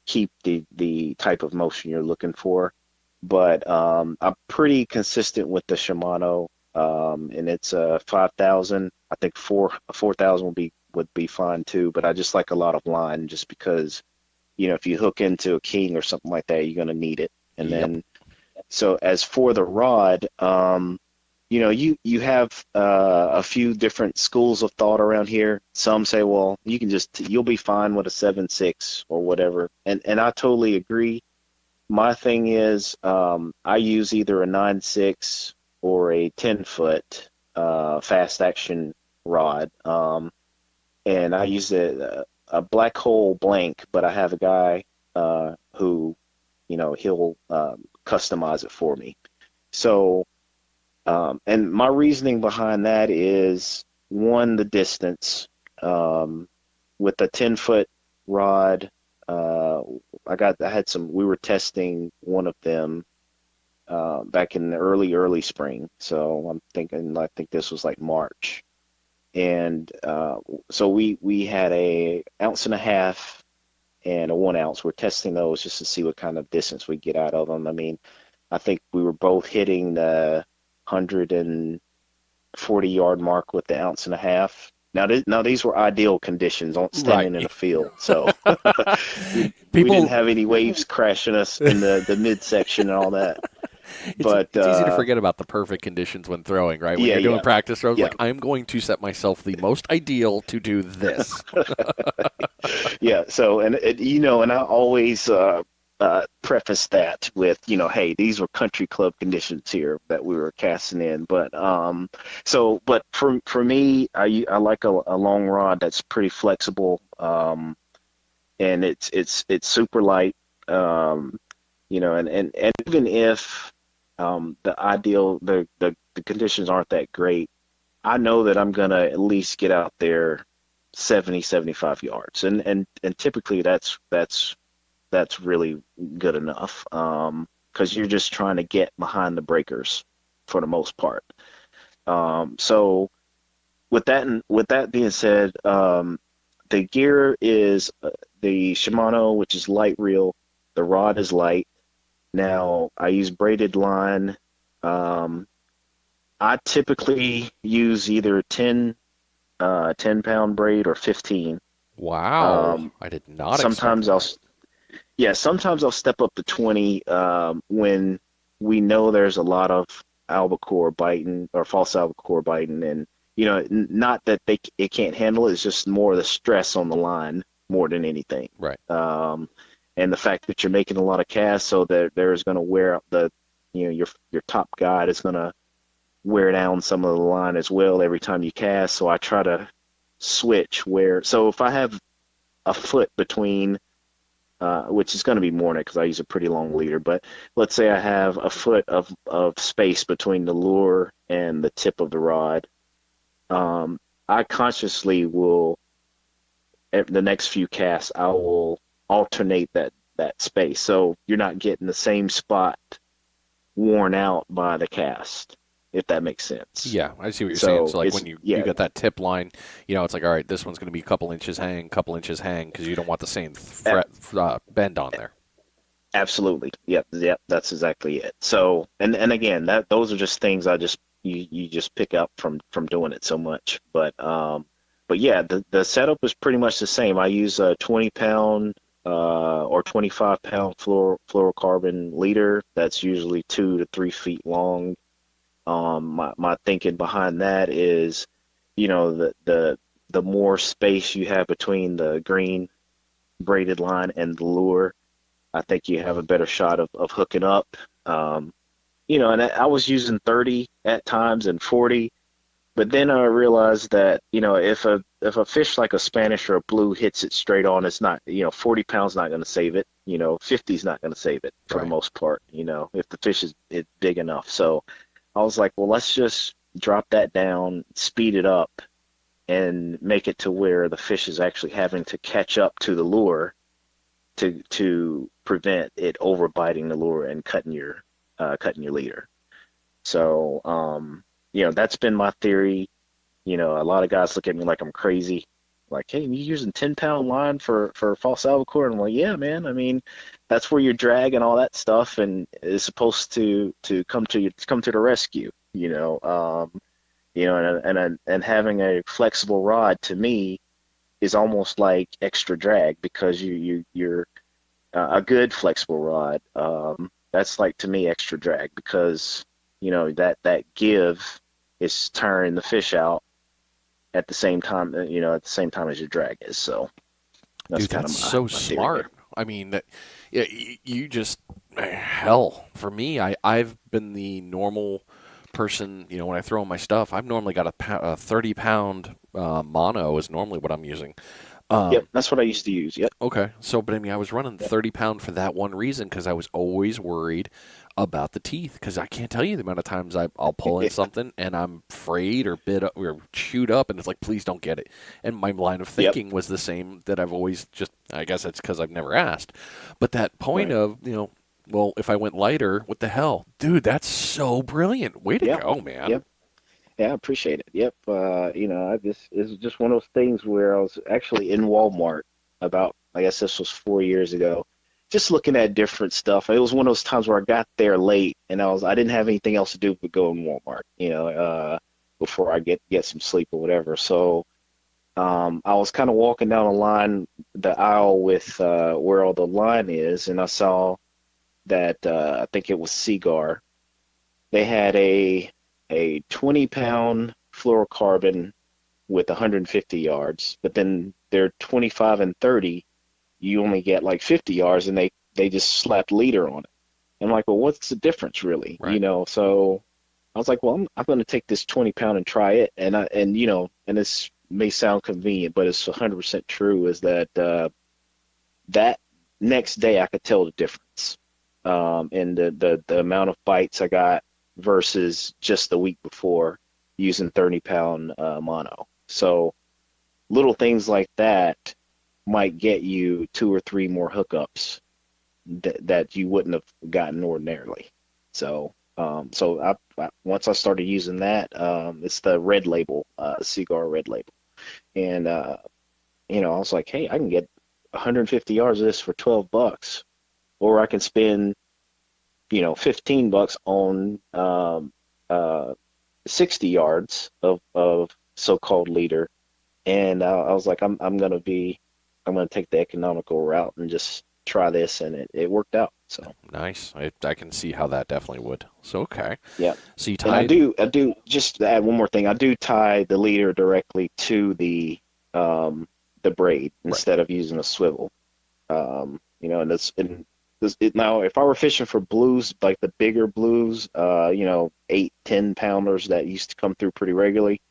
keep the type of motion you're looking for. But I'm pretty consistent with the Shimano, and it's 5,000. I think 4,000 would be fine too. But I just like a lot of line, just because if you hook into a king or something like that, you're gonna need it. And Yep. then so as for the rod, you have a few different schools of thought around here. Some say, well, you'll be fine with a 7.6 or whatever, and I totally agree. My thing is, I use either a 9.6 or a 10-foot fast action rod, and I use a black hole blank, but I have a guy who, he'll customize it for me. So. And my reasoning behind that is, one, the distance. With a 10-foot rod, we were testing one of them back in the early spring. So I think this was like March. And so we had a ounce and a half and a 1 ounce. We're testing those just to see what kind of distance we get out of them. I mean, I think we were both hitting the 140-yard mark with the ounce and a half. Now these were ideal conditions on Right. standing in a field, so we didn't People have any waves crashing us in the midsection and all that. It's But it's easy to forget about the perfect conditions when throwing, right? When yeah, you're doing yeah, practice throws, yeah, like I'm going to set myself the most ideal to do this. yeah. So, and I always preface that with, hey, these were country club conditions here that we were casting in. But for me, I like a long rod that's pretty flexible, and it's super light, um, and even if the conditions aren't that great, I know that I'm gonna at least get out there 70, 75 yards, and typically that's really good enough, because you're just trying to get behind the breakers for the most part. So with that being said, the gear is the Shimano, which is light reel. The rod is light. Now I use braided line. Um, I typically use either 10 pound braid or 15. Wow, Um, I did not expect sometimes I'll that. Yeah, sometimes I'll step up to 20, when we know there's a lot of albacore biting or false albacore biting, and not that it can't handle it, it's just more the stress on the line more than anything. Right. Um, and the fact that you're making a lot of casts, so that there's going to wear up your top guide is going to wear down some of the line as well every time you cast. So I try to switch so if I have a foot between, which is going to be more than it because I use a pretty long leader. But let's say I have a foot of space between the lure and the tip of the rod. I consciously will, at the next few casts, I will alternate that space. So you're not getting the same spot worn out by the cast, if that makes sense. Yeah, I see what you're saying. So So like it's when you yeah, got that tip line, it's like all right, this one's going to be a couple inches hang because you don't want the same bend on there. absolutely. Yep, that's exactly it. So, and again, that those are just things you just pick up from doing it so much. But yeah, the setup is pretty much the same. I use a 20 pound or 25 pound fluorocarbon leader that's usually 2 to 3 feet long. My thinking behind that is, the more space you have between the green braided line and the lure, I think you have a better shot of hooking up. Um, and I was using 30 at times and 40, but then I realized that, if a fish like a Spanish or a blue hits it straight on, it's not, 40 pounds not going to save it. 50 is not going to save it for the Right. most part, if the fish is big enough. So I was like, well, let's just drop that down, speed it up, and make it to where the fish is actually having to catch up to the lure to prevent it overbiting the lure and cutting your leader. So, that's been my theory. A lot of guys look at me like I'm crazy. Like, hey, you using 10 pound line for false albacore? And I'm like, yeah, man. I mean, that's where your drag and all that stuff and is supposed to come to the rescue. And having a flexible rod to me is almost like extra drag because you're a good flexible rod. That's like to me extra drag because that give is tiring the fish out at the same time, as your drag is. So that's Dude, kind that's of so my theory there. smart. I mean, yeah, you just hell for me. I've been the normal person. When I throw in my stuff, I've normally got a 30 pound mono is normally what I'm using. Yep, Um, that's what I used to use. Yep, Okay, so but I mean, I was running yep, 30 pound for that one reason because I was always worried about the teeth because I can't tell you the amount of times I'll pull in yeah, something and I'm afraid or bit up or chewed up and it's like please don't get it. And my line of yep, thinking was the same that I've always just I guess it's because I've never asked, but that point right, of well if I went lighter what the hell, dude, that's so brilliant. Way to yep, go, man. yep. Yeah, I appreciate it. Yep. I just it's just one of those things where I was actually in Walmart about, I guess this was 4 years ago, just looking at different stuff. It was one of those times where I got there late and I didn't have anything else to do but go in Walmart, before I get some sleep or whatever. So I was kind of walking down the aisle with where all the line is, and I saw that I think it was Seagar. they had a 20-pound fluorocarbon with 150 yards, but then their 25 and 30, you only get like 50 yards, and they just slapped leader on it. And I'm like, well, what's the difference really? Right. So I was like, well, I'm going to take this 20-pound and try it. And this may sound convenient, but it's 100% true, is that that next day I could tell the difference in the amount of bites I got versus just the week before using 30-pound mono. So little things like that might get you two or three more hookups that you wouldn't have gotten ordinarily. So once I started using that, it's the red label, cigar red label, and I was like, hey, I can get 150 yards of this for $12, or I can spend $15 on 60 yards of so-called leader, and I was like, I'm gonna take the economical route and just try this, and it worked out. So Nice. I can see how that definitely would. So okay. yeah, So you and tied. I do just to add one more thing. I do tie the leader directly to the braid Right. instead of using a swivel. Now if I were fishing for blues, like the bigger blues, 8, 10 pounders that used to come through pretty regularly,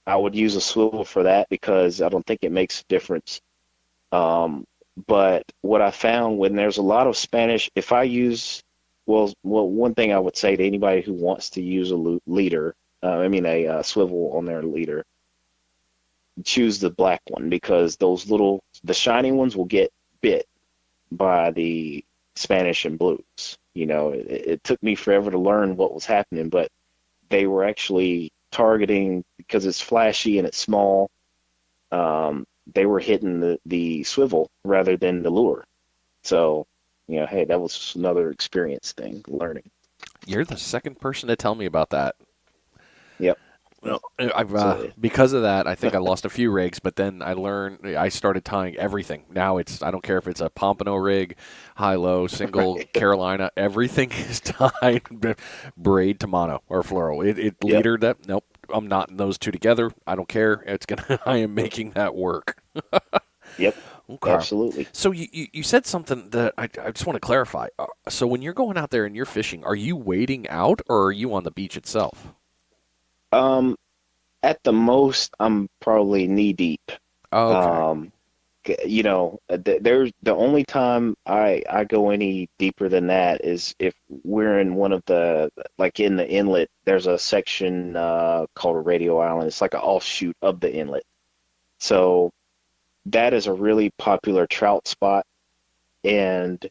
I would use a swivel for that because I don't think it makes a difference. But what I found when there's a lot of Spanish, if I use, one thing I would say to anybody who wants to use a leader, a swivel on their leader, choose the black one because the shiny ones will get bit by the Spanish and blues. It took me forever to learn what was happening, but they were actually targeting because it's flashy and it's small. They were hitting the swivel rather than the lure. So, hey, that was just another experience thing, learning. You're the second person to tell me about that. Yep. Well, I've So, because of that, I think I lost a few rigs, but then I started tying everything. Now I don't care if it's a pompano rig, high low, single, right. Carolina, everything is tied braid to mono or floral. It Yep. leader that nope, I'm not in those two together. I don't care. It's gonna I am making that work. Yep. Okay. Absolutely. So you said something that I just want to clarify. So when you're going out there and you're fishing, are you wading out or are you on the beach itself? Um, at the most, I'm probably knee deep. Okay. Um, there's the only time I go any deeper than that is if we're in one of like in the inlet, there's a section called a radio island. It's like an offshoot of the inlet. So that is a really popular trout spot, and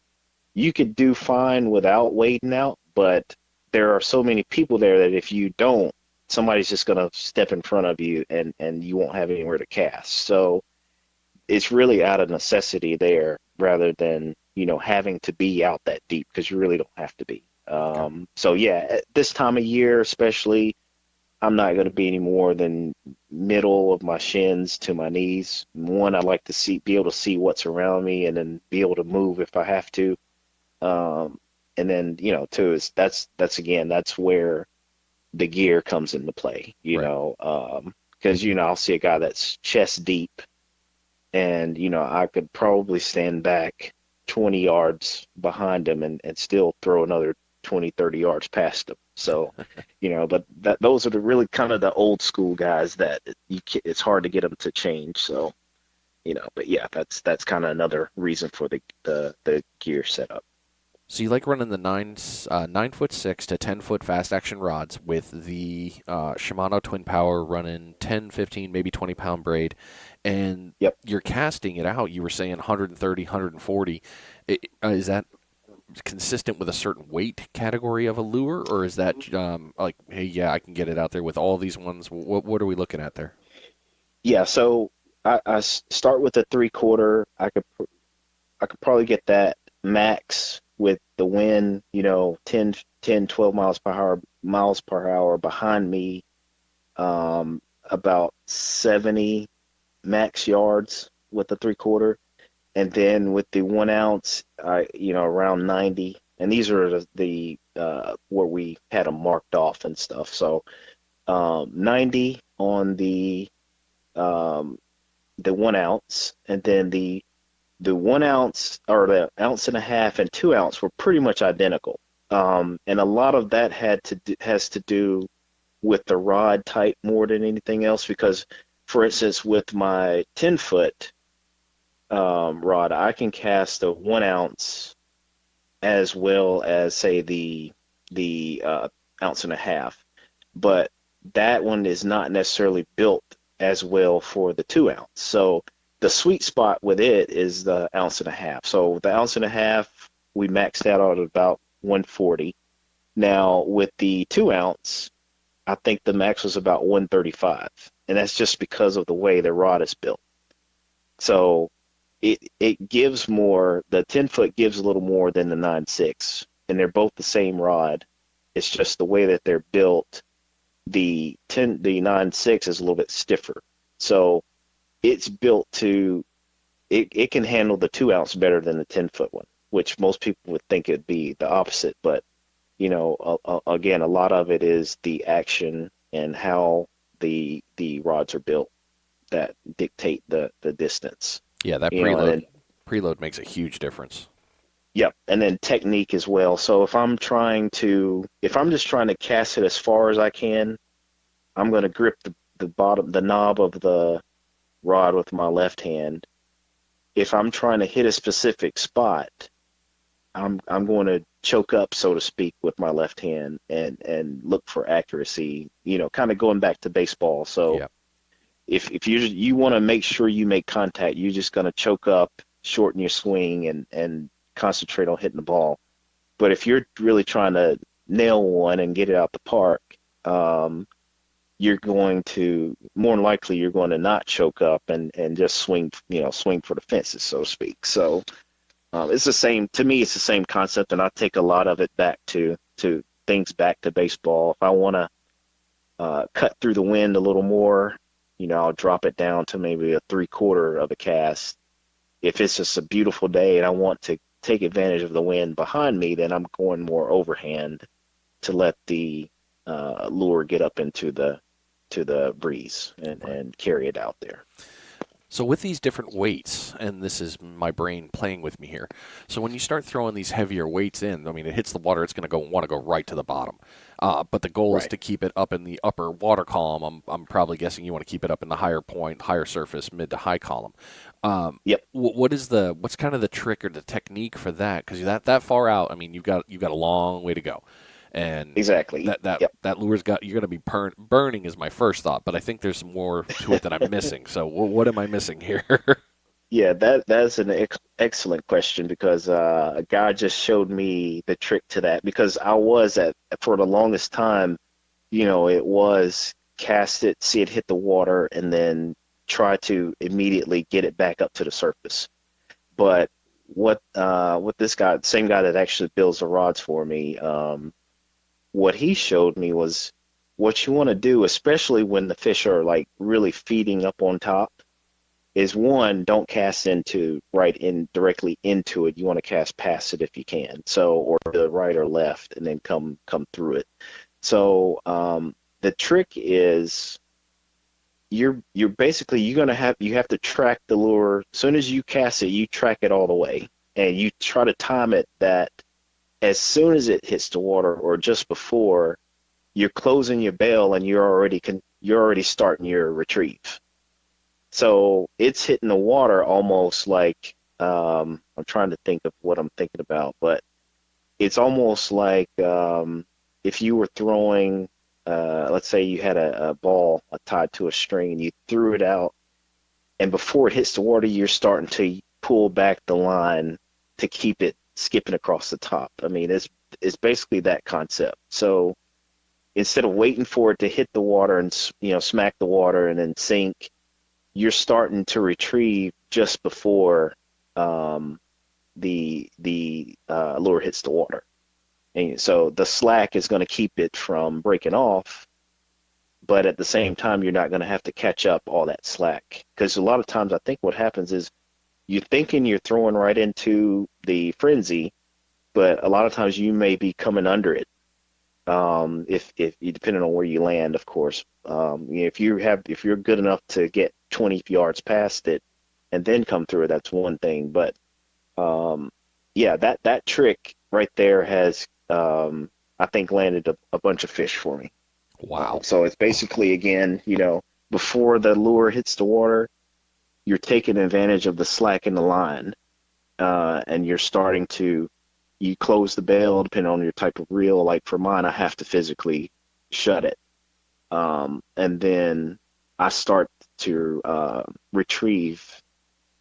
you could do fine without wading out, but there are so many people there that if you don't, somebody's just gonna step in front of you, and you won't have anywhere to cast. So it's really out of necessity there rather than having to be out that deep because you really don't have to be. Okay. So yeah, at this time of year especially, I'm not going to be any more than middle of my shins to my knees. One, I like to be able to see what's around me and then be able to move if I have to. Um, and then two is that's again that's where the gear comes into play. Right. Because I'll see a guy that's chest deep, and I could probably stand back 20 yards behind him and still throw another 20, 30 yards past him. So, but those are the really kind of the old school guys that it's hard to get them to change. So, but yeah, that's kind of another reason for the gear setup. So you like running the 9 foot 6 to 10 foot fast action rods with the Shimano Twin Power running 10, 15, maybe 20 pound braid, and Yep. you're casting it out. You were saying 130, 140. Is that consistent with a certain weight category of a lure, or is that like, hey, yeah, I can get it out there with all these ones? What are we looking at there? Yeah. So I start with a 3/4. I could probably get that max with the wind, 10, 12 miles per hour behind me, about 70 max yards with the 3/4. And then with the 1 ounce, around 90. and these are where we had them marked off and stuff. So 90 on um, the 1 ounce, and then the 1 ounce or the ounce and a half and 2 ounce were pretty much identical. And a lot of that has to do with the rod type more than anything else. Because, for instance, with my 10 foot rod, I can cast a 1 ounce as well as, say, the ounce and a half, but that one is not necessarily built as well for the 2 ounce. So the sweet spot with it is the ounce and a half. So the ounce and a half, we maxed out at about 140. Now with the 2 ounce, I think the max was about 135, and that's just because of the way the rod is built. So it gives more. The 10 foot gives a little more than the 9.6, and they're both the same rod. It's just the way that they're built. The 9.6 is a little bit stiffer, so it's built to it can handle the 2 ounce better than the 10 foot one, which most people would think it'd be the opposite. But again, a lot of it is the action and how the rods are built that dictate the distance. Yeah, that preload makes a huge difference. Yep, and then technique as well. So if I'm just trying to cast it as far as I can, I'm going to grip the knob of the rod with my left hand. If I'm trying to hit a specific spot, I'm going to choke up, so to speak, with my left hand and look for accuracy. Kind of going back to baseball. So Yeah. if you want to make sure you make contact, you're just going to choke up, shorten your swing, and concentrate on hitting the ball. But if you're really trying to nail one and get it out the park, you're going to more than likely you're going to not choke up and just swing for the fences, so to speak. So it's the same to me. It's the same concept, and I take a lot of it back to things back to baseball. If I want to cut through the wind a little more, I'll drop it down to maybe a 3/4 of a cast. If it's just a beautiful day and I want to take advantage of the wind behind me, then I'm going more overhand to let the lure get up into the breeze and carry it out there. So with these different weights, and this is my brain playing with me here. So when you start throwing these heavier weights in, I mean, it hits the water, it's going to want to go right to the bottom. But the goal is Right. to keep it up in the upper water column. I'm probably guessing you want to keep it up in the higher point, higher surface, mid to high column. Yep. What's kind of the trick or the technique for that? Because that far out, I mean, you've got a long way to go. And Exactly. that Yep. that lure's you're going to be burning is my first thought, but I think there's more to it that I'm missing. So what am I missing here? Yeah, that's an excellent question, because a guy just showed me the trick to that. Because I was for the longest time, it was cast it, see it hit the water, and then try to immediately get it back up to the surface. But what this guy, same guy that actually builds the rods for me, what he showed me was what you want to do, especially when the fish are like really feeding up on top, is one, don't cast directly into it. You want to cast past it if you can. So, or to the right or left, and then come through it. So the trick is you're basically you have to track the lure. As soon as you cast it, you track it all the way, and you try to time it that as soon as it hits the water or just before, you're closing your bail and you're already starting your retrieve. So it's hitting the water almost like I'm trying to think of what I'm thinking about, but it's almost like if you were throwing, let's say you had a ball tied to a string and you threw it out, and before it hits the water, you're starting to pull back the line to keep it skipping across the top. I mean, it's basically that concept. So instead of waiting for it to hit the water and smack the water and then sink, you're starting to retrieve just before the lure hits the water. And so the slack is going to keep it from breaking off, but at the same time, you're not going to have to catch up all that slack. Because a lot of times I think what happens is you're thinking you're throwing right into the frenzy, but a lot of times you may be coming under it. If you depending on where you land, of course. If you're good enough to get 20 yards past it and then come through it, that's one thing. But yeah, that trick right there has I think landed a bunch of fish for me. Wow. So it's basically again, before the lure hits the water, you're taking advantage of the slack in the line, and you're starting to you close the bail depending on your type of reel. Like for mine, I have to physically shut it, and then I start to retrieve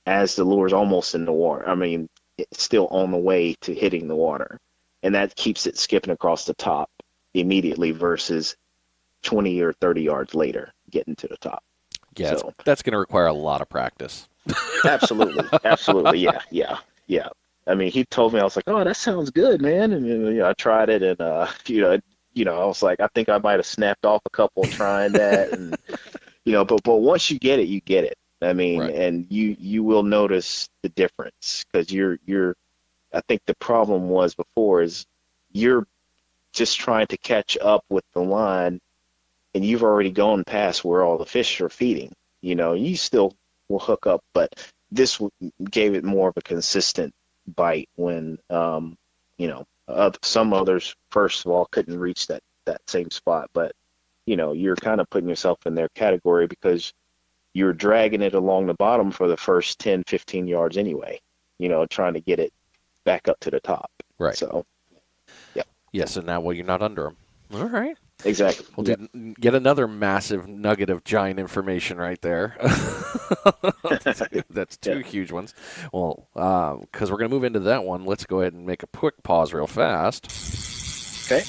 as the lure's almost in the water. I mean, it's still on the way to hitting the water, and that keeps it skipping across the top immediately versus 20 or 30 yards later getting to the top. Yeah, So that's going to require a lot of practice. absolutely, absolutely, yeah, yeah, yeah. I mean, he told me I was like, "Oh, that sounds good, man." And I tried it, and I was like, I think I might have snapped off a couple trying that, and but once you get it, you get it. I mean, Right. and you will notice the difference because you're. I think the problem was before is you're just trying to catch up with the line, and you've already gone past where all the fish are feeding. You still will hook up, but this gave it more of a consistent bite when, some others, first of all, couldn't reach that same spot. But, you're kind of putting yourself in their category because you're dragging it along the bottom for the first 10, 15 yards anyway, trying to get it back up to the top. Right. So, yeah, Yeah, so now, well, you're not under them. All right. exactly. Well, Yeah. dude, get another massive nugget of giant information right there. That's Yeah. two huge ones. Well, because we're going to move into that one, let's go ahead and make a quick pause real fast. Okay.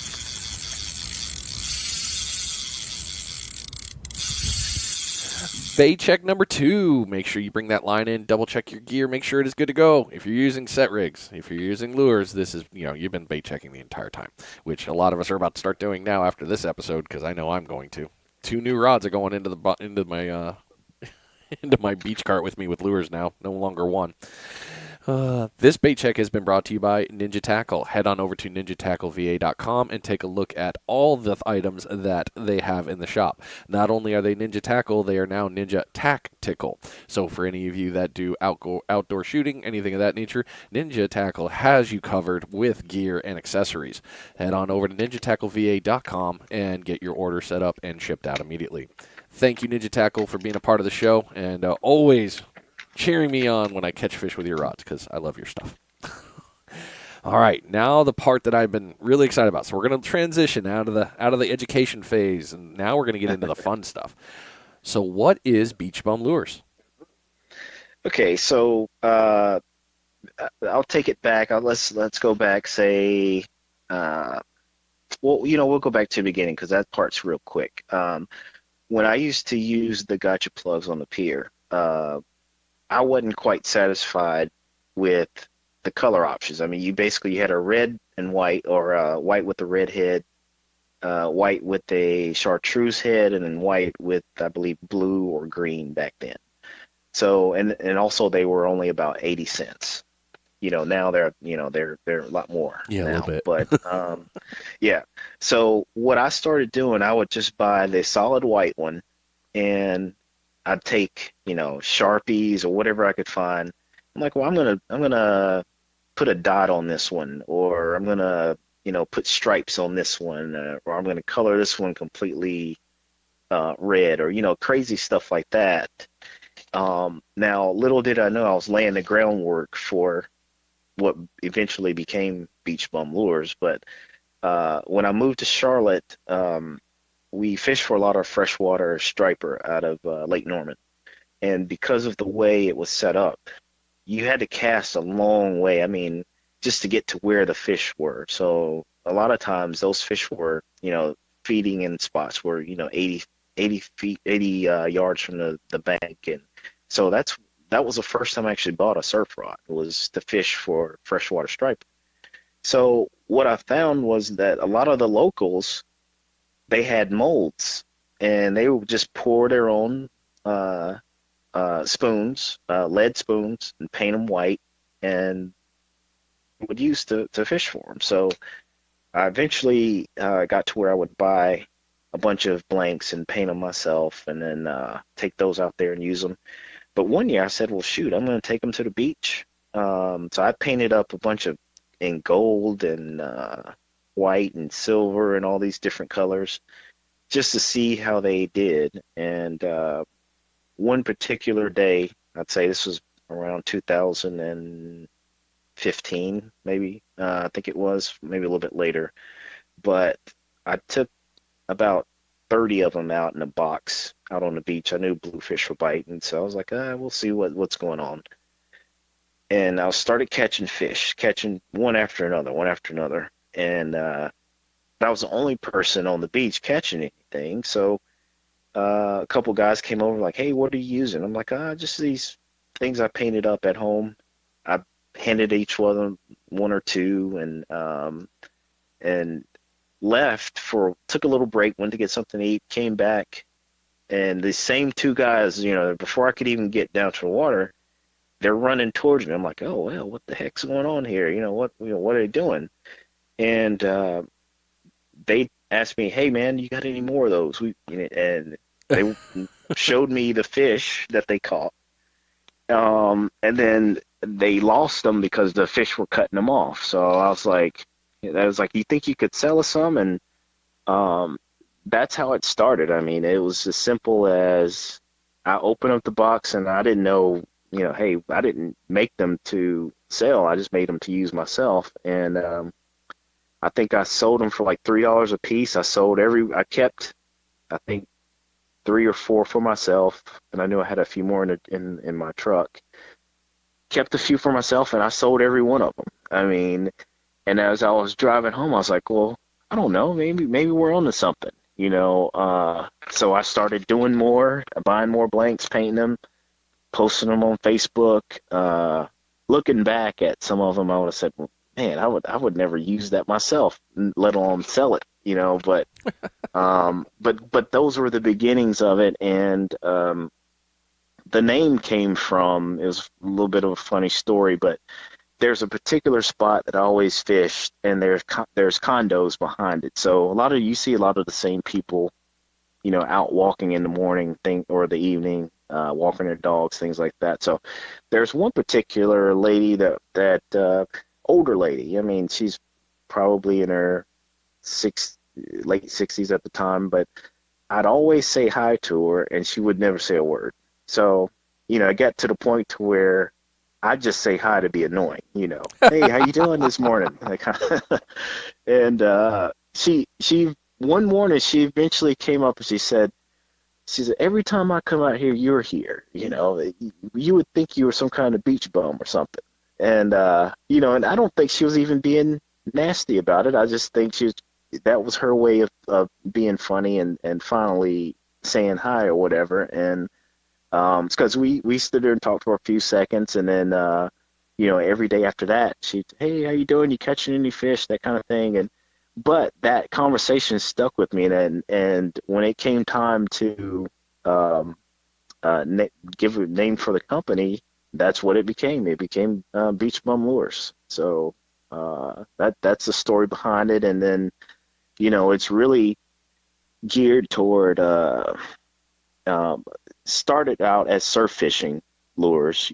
Bait check number 2. Make sure you bring that line in, double check your gear, make sure it is good to go. If you're using set rigs, if you're using lures, this is, you've been bait checking the entire time, which a lot of us are about to start doing now after this episode because I know I'm going to. 2 new rods are going into my into my beach cart with me with lures now, no longer one. This bait check has been brought to you by Ninja Tackle. Head on over to ninjatackleva.com and take a look at all the items that they have in the shop. Not only are they Ninja Tackle, they are now Ninja Tactical. So for any of you that do outdoor shooting, anything of that nature, Ninja Tackle has you covered with gear and accessories. Head on over to ninjatackleva.com and get your order set up and shipped out immediately. Thank you, Ninja Tackle, for being a part of the show, and always cheering me on when I catch fish with your rods because I love your stuff. All right, now the part that I've been really excited about. So we're going to transition out of the education phase, and now we're going to get into the fun stuff. So what is beach bum lures? Okay, so I'll take it back. Let's go back. Say, we'll go back to the beginning because that part's real quick. When I used to use the gotcha plugs on the pier, I wasn't quite satisfied with the color options. I mean, you had a red and white, or white with a red head, white with a chartreuse head, and then white with, I believe, blue or green back then. So, and also they were only about 80 cents. Now they're a lot more Yeah, a now. little bit. But yeah. So what I started doing, I would just buy the solid white one, and I'd take, Sharpies or whatever I could find. I'm like, well, I'm gonna put a dot on this one, or I'm gonna, put stripes on this one, or I'm gonna color this one completely red, or crazy stuff like that. Now, little did I know I was laying the groundwork for what eventually became Beach Bum Lures. But when I moved to Charlotte, we fished for a lot of freshwater striper out of Lake Norman. And because of the way it was set up, you had to cast a long way. I mean, just to get to where the fish were. So a lot of times those fish were, feeding in spots where, 80 feet, 80 yards from the bank. And so that was the first time I actually bought a surf rod, was to fish for freshwater striper. So what I found was that a lot of the locals, they had molds, and they would just pour their own spoons, lead spoons, and paint them white. And would use to fish for them. So I eventually got to where I would buy a bunch of blanks and paint them myself, and then take those out there and use them. But one year I said, well, shoot, I'm going to take them to the beach. So I painted up a bunch of in gold and white and silver and all these different colors just to see how they did. And one particular day, I'd say this was around 2015, maybe. I think it was, maybe a little bit later. But I took about 30 of them out in a box out on the beach. I knew bluefish were biting, so I was like, we'll see what's going on. And I started catching fish, catching one after another. And I was the only person on the beach catching anything. So a couple guys came over like, hey, what are you using? I'm like, just these things I painted up at home. I handed each one of them one or two, and left for took a little break, went to get something to eat, came back, and the same two guys, before I could even get down to the water, they're running towards me. I'm like, oh well, what the heck's going on here? What are they doing? And they asked me, hey man, you got any more of those? And they showed me the fish that they caught. And then they lost them because the fish were cutting them off. So I was like, you think you could sell us some? And that's how it started. I mean, it was as simple as I opened up the box and I didn't know, hey, I didn't make them to sell. I just made them to use myself. And I think I sold them for like $3 a piece. I kept, I think, 3 or 4 for myself, and I knew I had a few more in my truck. Kept a few for myself, and I sold every one of them. I mean, and as I was driving home, I was like, well, I don't know, maybe we're onto something. So I started doing more, buying more blanks, painting them, posting them on Facebook. Looking back at some of them, I would have said, well, man, I would never use that myself, let alone sell it. But those were the beginnings of it, and the name came from, it was a little bit of a funny story, but there's a particular spot that I always fished, and there's condos behind it. So you see a lot of the same people, out walking in the morning or the evening, walking their dogs, things like that. So there's one particular lady that older lady. I mean, she's probably in her late 60s at the time, but I'd always say hi to her, and she would never say a word. So, I got to the point to where I just say hi to be annoying. Hey, how you doing this morning? Like, and she one morning she eventually came up and she said, every time I come out here, you're here. You would think you were some kind of beach bum or something. And and I don't think she was even being nasty about it. I just think that was her way of being funny and finally saying hi or whatever. And it's because we stood there and talked for a few seconds, and then every day after that, hey, how you doing? You catching any fish? That kind of thing. But that conversation stuck with me, and when it came time to give a name for the company, that's what it became. It became Beach Bum Lures. So that's the story behind it. And then it's really geared toward started out as surf fishing lures,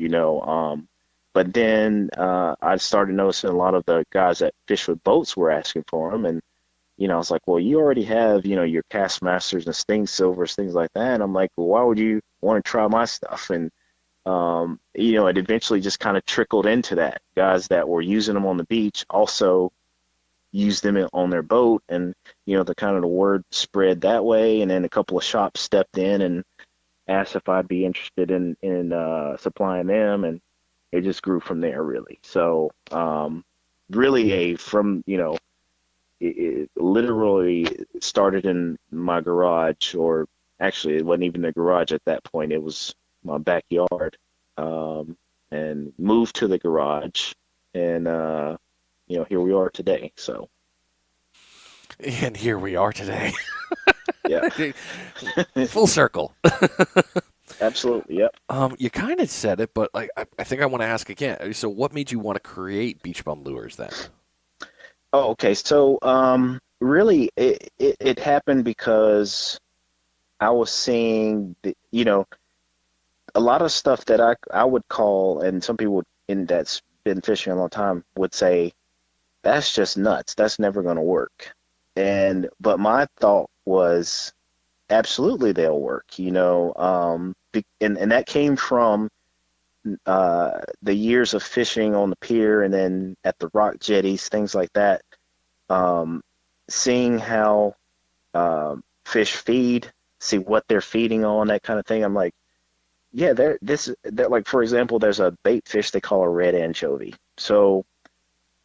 but then I started noticing a lot of the guys that fish with boats were asking for them, and I was like, well, you already have your Castmasters and Sting Silvers, things like that. And I'm like, well, why would you want to try my stuff? And it eventually just kind of trickled into that. Guys that were using them on the beach also used them on their boat, and the word spread that way. And then a couple of shops stepped in and asked if I'd be interested in supplying them, and it just grew from there, really. So really it literally started in my garage, or actually it wasn't even a garage at that point. It was my backyard, and moved to the garage, and here we are today. So, and here we are today. yeah, Full circle. Absolutely. Yep. You kind of said it, but like I think I want to ask again. So, what made you want to create beach bum lures then? Oh, okay. So, really, it happened because I was seeing a lot of stuff that I would call, and some people in that's been fishing a long time would say that's just nuts. That's never going to work. But my thought was absolutely they'll work. And that came from the years of fishing on the pier and then at the rock jetties, things like that. Um, Seeing how fish feed, see what they're feeding on, that kind of thing. I'm like, yeah, they're like, for example, there's a bait fish they call a red anchovy. So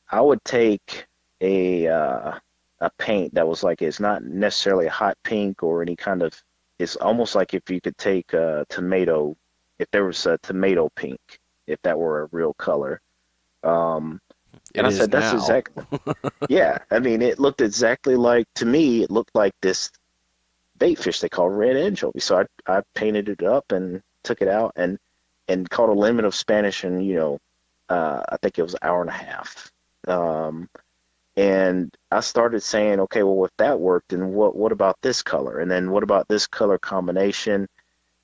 I would take a uh, a paint that was like it's not necessarily a hot pink or any kind of. It's almost like if you could take a tomato, if there was a tomato pink, if that were a real color. Um, It and I is said that's now. exactly. Yeah, I mean, it looked exactly like to me. It looked like this bait fish they call red anchovy. So I painted it up and took it out and caught a limit of Spanish and I think it was an hour and a half. Um, and I started saying, okay, well, if that worked, then what about this color? And then what about this color combination?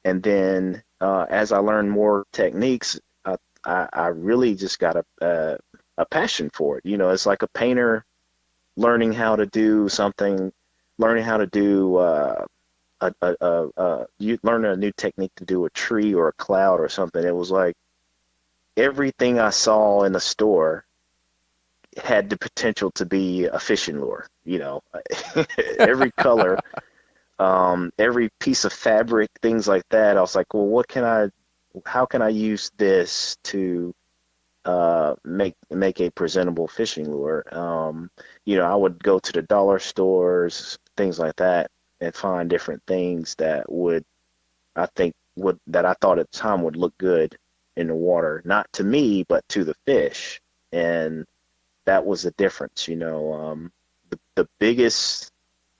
And then as I learned more techniques, I really just got a passion for it. It's like a painter learning how to do something, learning how to do you learn a new technique to do a tree or a cloud or something. It was like everything I saw in the store had the potential to be a fishing lure. Every color, every piece of fabric, things like that. I was like, well, how can I use this to make a presentable fishing lure? I would go to the dollar stores, things like that, and find different things that I think would that I thought at the time would look good in the water, not to me, but to the fish. And that was the difference. The biggest,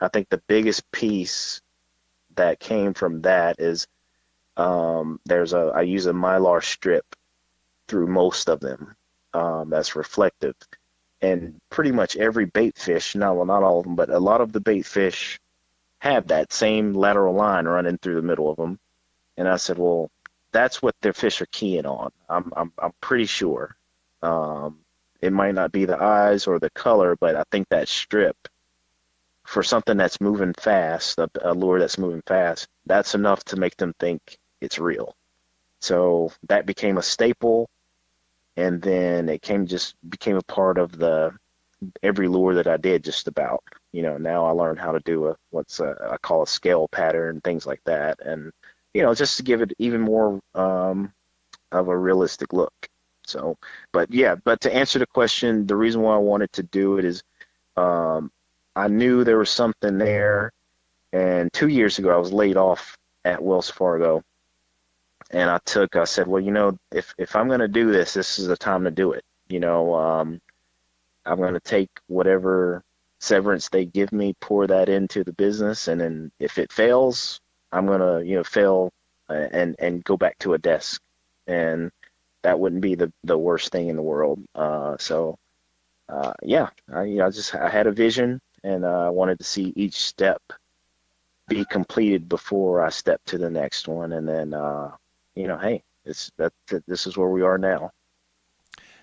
I think the biggest piece that came from that is I use a Mylar strip through most of them, that's reflective. And pretty much every bait fish, well, not all of them, but a lot of the bait fish have that same lateral line running through the middle of them. And I said, well, that's what their fish are keying on. I'm pretty sure. Um, it might not be the eyes or the color, but I think that strip for something that's moving fast, a lure that's moving fast, that's enough to make them think it's real. So that became a staple, and then just became a part of the every lure that I did just about. Now I learned how to do I call a scale pattern, things like that, and just to give it even more of a realistic look. So, but yeah, but to answer the question, the reason why I wanted to do it is um, I knew there was something there, and 2 years ago I was laid off at Wells Fargo, and I said, well, if I'm going to do this, this is the time to do it. I'm going to take whatever severance they give me, pour that into the business, and then if it fails, I'm going to, fail and go back to a desk, and that wouldn't be the worst thing in the world. Yeah, I had a vision, and I wanted to see each step be completed before I step to the next one, and then hey, this is where we are now.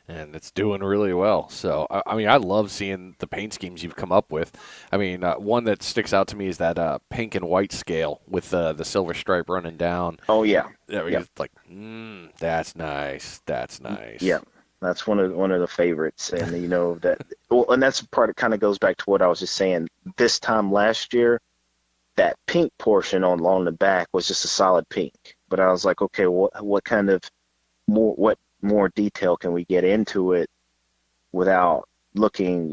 And it's doing really well. So, I mean, I love seeing the paint schemes you've come up with. I mean, one that sticks out to me is that pink and white scale with the silver stripe running down. Oh yeah, Yeah, yep, it's like, that's nice. That's yeah. nice. That's one of the favorites, and that. Well, and that's part. It kind of goes back to what I was just saying. This time last year, that pink portion along the back was just a solid pink. But I was like, okay, what kind of what more detail can we get into it without looking,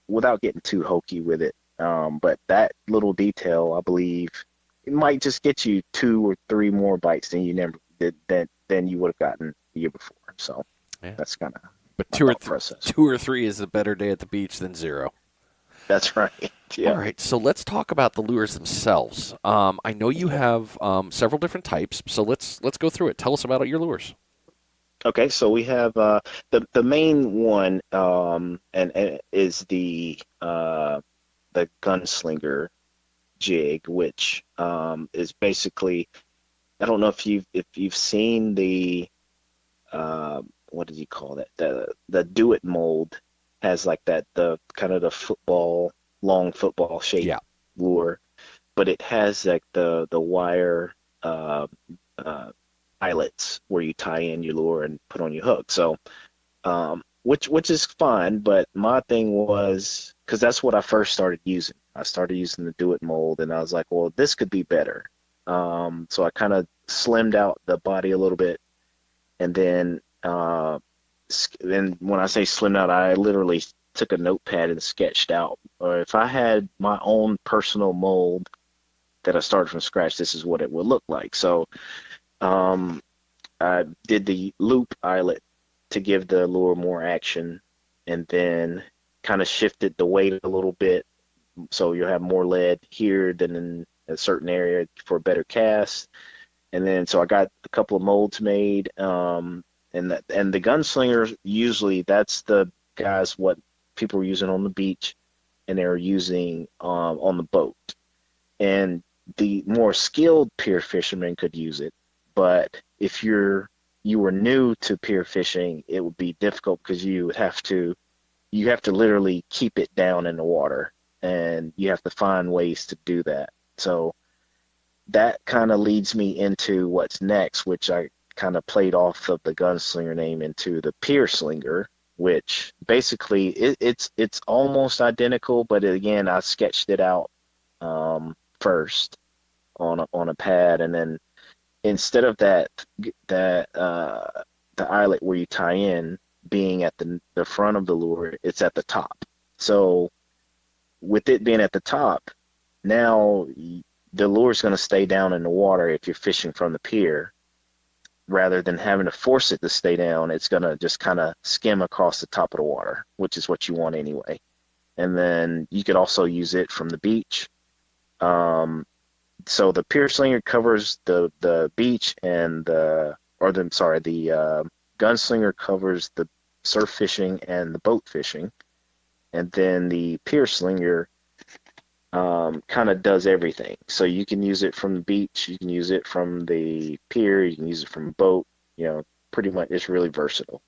without getting too hokey with it. But that little detail, I believe, it might just get you two or three more bites than you never did than you would have gotten the year before. So Yeah. that's kind of But my thought process. 2 or 3 is a better day at the beach than 0. That's right. All Yeah. right, so let's talk about the lures themselves. I know you Okay. have several different types, so let's go through it. Tell us about your lures. Okay. So we have the main one and is the gunslinger jig, which is basically I don't know if you've seen the what did you call that? The do it mold has like that the kind of the football long football shape Yeah. lure, but it has like the wire uh, uh, eyelets where you tie in your lure and put on your hook. So which is fine, but my thing was because that's what I first started using. I started using the do it mold, and I was like, well, this could be better. So I kind of slimmed out the body a little bit, and then when I say slimmed out, I literally took a notepad and sketched out. Or if I had my own personal mold that I started from scratch, this is what it would look like. So um, I did the loop eyelet to give the lure more action, and then kind of shifted the weight a little bit, so you'll have more lead here than in a certain area for a better cast. And then so I got a couple of molds made, and the gunslinger usually that's the guys what people are using on the beach, and they're using on the boat. And the more skilled pier fishermen could use it, but if you were new to pier fishing, it would be difficult because you have to literally keep it down in the water, and you have to find ways to do that. So that kind of leads me into what's next, which I kind of played off of the gunslinger name into the pier slinger, which basically it's almost identical, but again, I sketched it out first on a pad, and then instead of that the eyelet where you tie in being at the front of the lure, it's at the top. So with it being at the top, now the lure is going to stay down in the water if you're fishing from the pier, rather than having to force it to stay down. It's going to just kind of skim across the top of the water, which is what you want anyway. And then you could also use it from the beach. Um, so the pier slinger covers the beach and the gunslinger covers the surf fishing and the boat fishing, and then the pier slinger kind of does everything. So you can use it from the beach, you can use it from the pier, you can use it from a boat. You know, pretty much it's really versatile.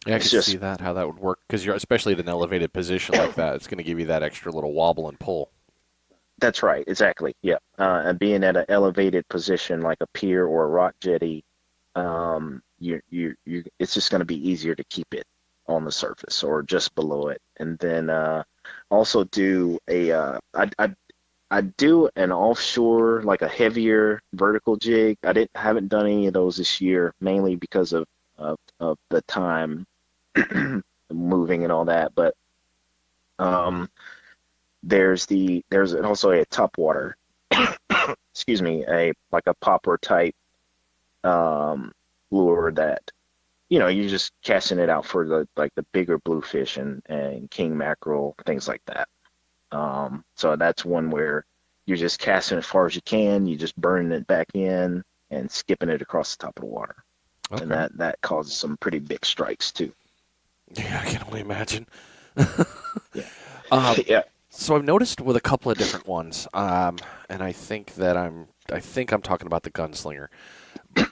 Yeah, I It's could see just that how that would work because you're especially at an elevated position like that. It's going to give you that extra little wobble and pull. that's right, exactly. Yeah, and being at an elevated position like a pier or a rock jetty, it's just going to be easier to keep it on the surface or just below it. And then also do I do an offshore like a heavier vertical jig. I haven't done any of those this year, mainly because of the time moving and all that. But um, there's also a top water, excuse me, a like a popper type um, lure that you're just casting it out for the like the bigger bluefish and king mackerel, things like that. So that's one where you're just casting as far as you can, you just burning it back in and skipping it across the top of the water. And Okay. that causes some pretty big strikes too. Yeah, I can only imagine. Yeah. Um, Yeah. so I've noticed with a couple of different ones, and I think I'm talking about the gunslinger.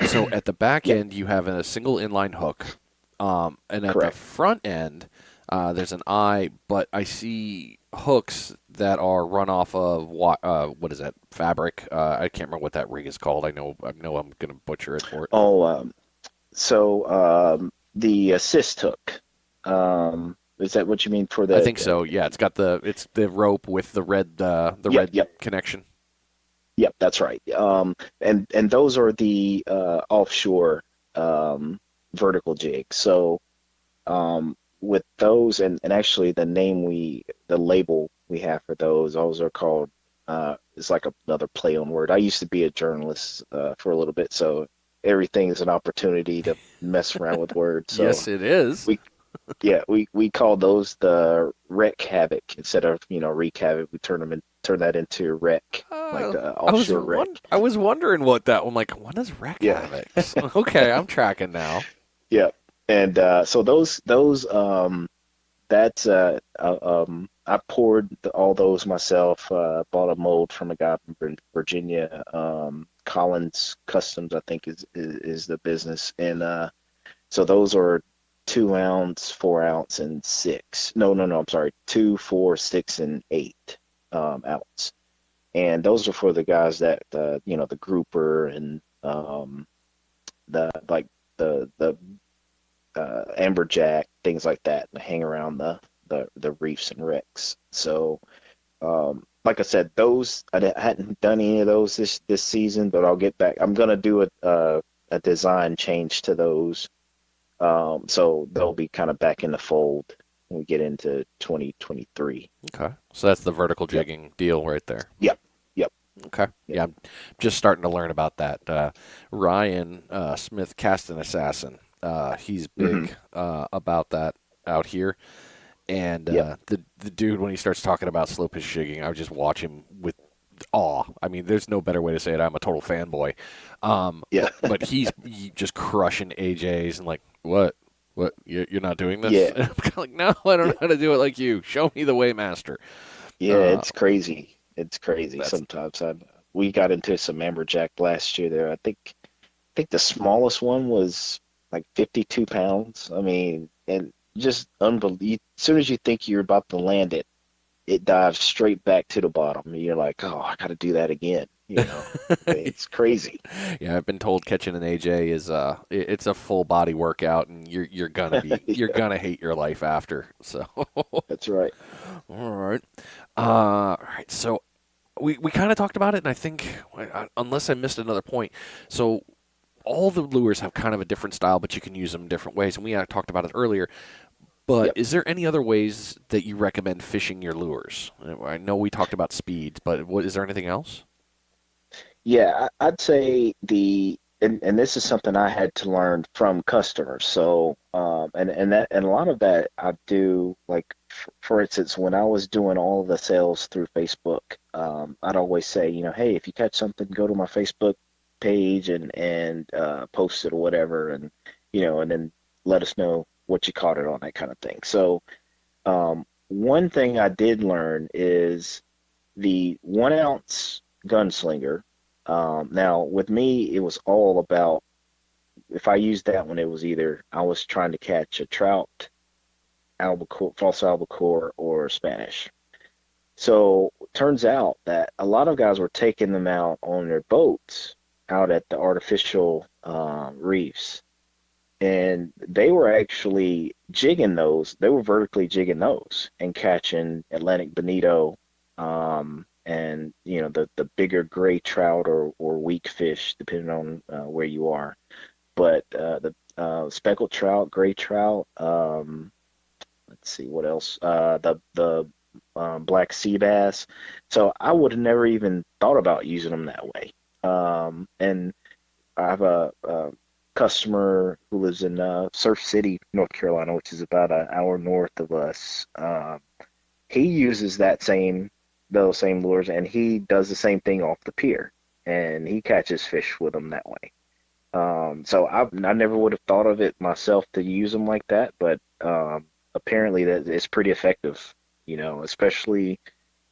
So at the back Yep. end, you have a single inline hook, and at the Correct. front end, there's an eye, but I see hooks that are run off of what is that fabric? I can't remember what that rig is called. I know I'm gonna butcher it for it. Oh, the assist hook. Is that what you mean for I the? think so. Yeah, it's the rope with the Yep. red Yep. connection. Yep. That's right. And those are the offshore vertical jigs. So with those and actually the label we have for those are called it's like another play on word. I used to be a journalist for a little bit, so everything is an opportunity to mess around with words. So Yes, it is. we Yeah, we call those the wreck havoc instead of wreak havoc. We turn that into wreck, like the offshore wreck. I was wondering what that. I'm like, what is Wreck Yeah, Havoc? Okay, I'm tracking now. yeah. And so those that's I poured all those myself. Bought a mold from a guy from Virginia, Collins Customs, I think is the business, and so those are 2 ounce, 4 ounce, and six. No, I'm sorry, 2, 4, 6, and 8 ounce. And those are for the guys that the grouper and the like the amberjack, things like that, and hang around the reefs and wrecks. So like I said, those hadn't done any of those this season, but I'll get back. I'm gonna do a design change to those, so they'll be kind of back in the fold when we get into 2023. Okay, so that's the vertical Yep, jigging deal right there. yep, yep, Okay, yep. yeah, I'm just starting to learn about that. Ryan Smith, Casting Assassin, he's Hmm. big about that out here. And Yep, the dude, when he starts talking about slow pitch jigging, I would just watch him with awe. I mean, there's no better way to say it. I'm a total fanboy. yeah, But he just crushing AJs and like, what? You're not doing this? yeah, And I'm kind of like, no, I don't know how to do it like you. Show me the way, master. yeah. Uh, It's crazy. It's crazy that's sometimes. We got into some amberjack last year there. I think the smallest one was like 52 pounds. I mean, and just unbelievable. As soon as you think you're about to land it, it dives straight back to the bottom. And you're like, oh, I got to do that again. It's crazy. yeah. I've been told catching an AJ is it's a full body workout, and you're Yeah, gonna hate your life after. So, that's right. all right, all right. So we kind of talked about it, and I think unless I missed another point, so all the lures have kind of a different style, but you can use them in different ways. And we talked about it earlier. But Yep. is there any other ways that you recommend fishing your lures? I know we talked about speeds, but is there anything else? Yeah, I'd say and this is something I had to learn from customers. So, and a lot of that I do, like for instance, when I was doing all of the sales through Facebook, I'd always say, hey, if you catch something, go to my Facebook page and post it or whatever, and then let us know what you caught it on, that kind of thing. So, one thing I did learn is the 1 ounce gunslinger. Now, with me, it was all about if I used that one, it was either I was trying to catch a trout, albacore, false albacore, or Spanish. So turns out that a lot of guys were taking them out on their boats out at the artificial reefs, and they were actually jigging those. They were vertically jigging those and catching Atlantic bonito, and the bigger gray trout or weak fish, depending on where you are. But the speckled trout, gray trout. Let's see what else. The black sea bass. So I would have never even thought about using them that way. And I have a customer who lives in Surf City, North Carolina, which is about an hour north of us. He uses those same lures, and he does the same thing off the pier, and he catches fish with them that way. So I never would have thought of it myself to use them like that, but apparently that it's pretty effective. Especially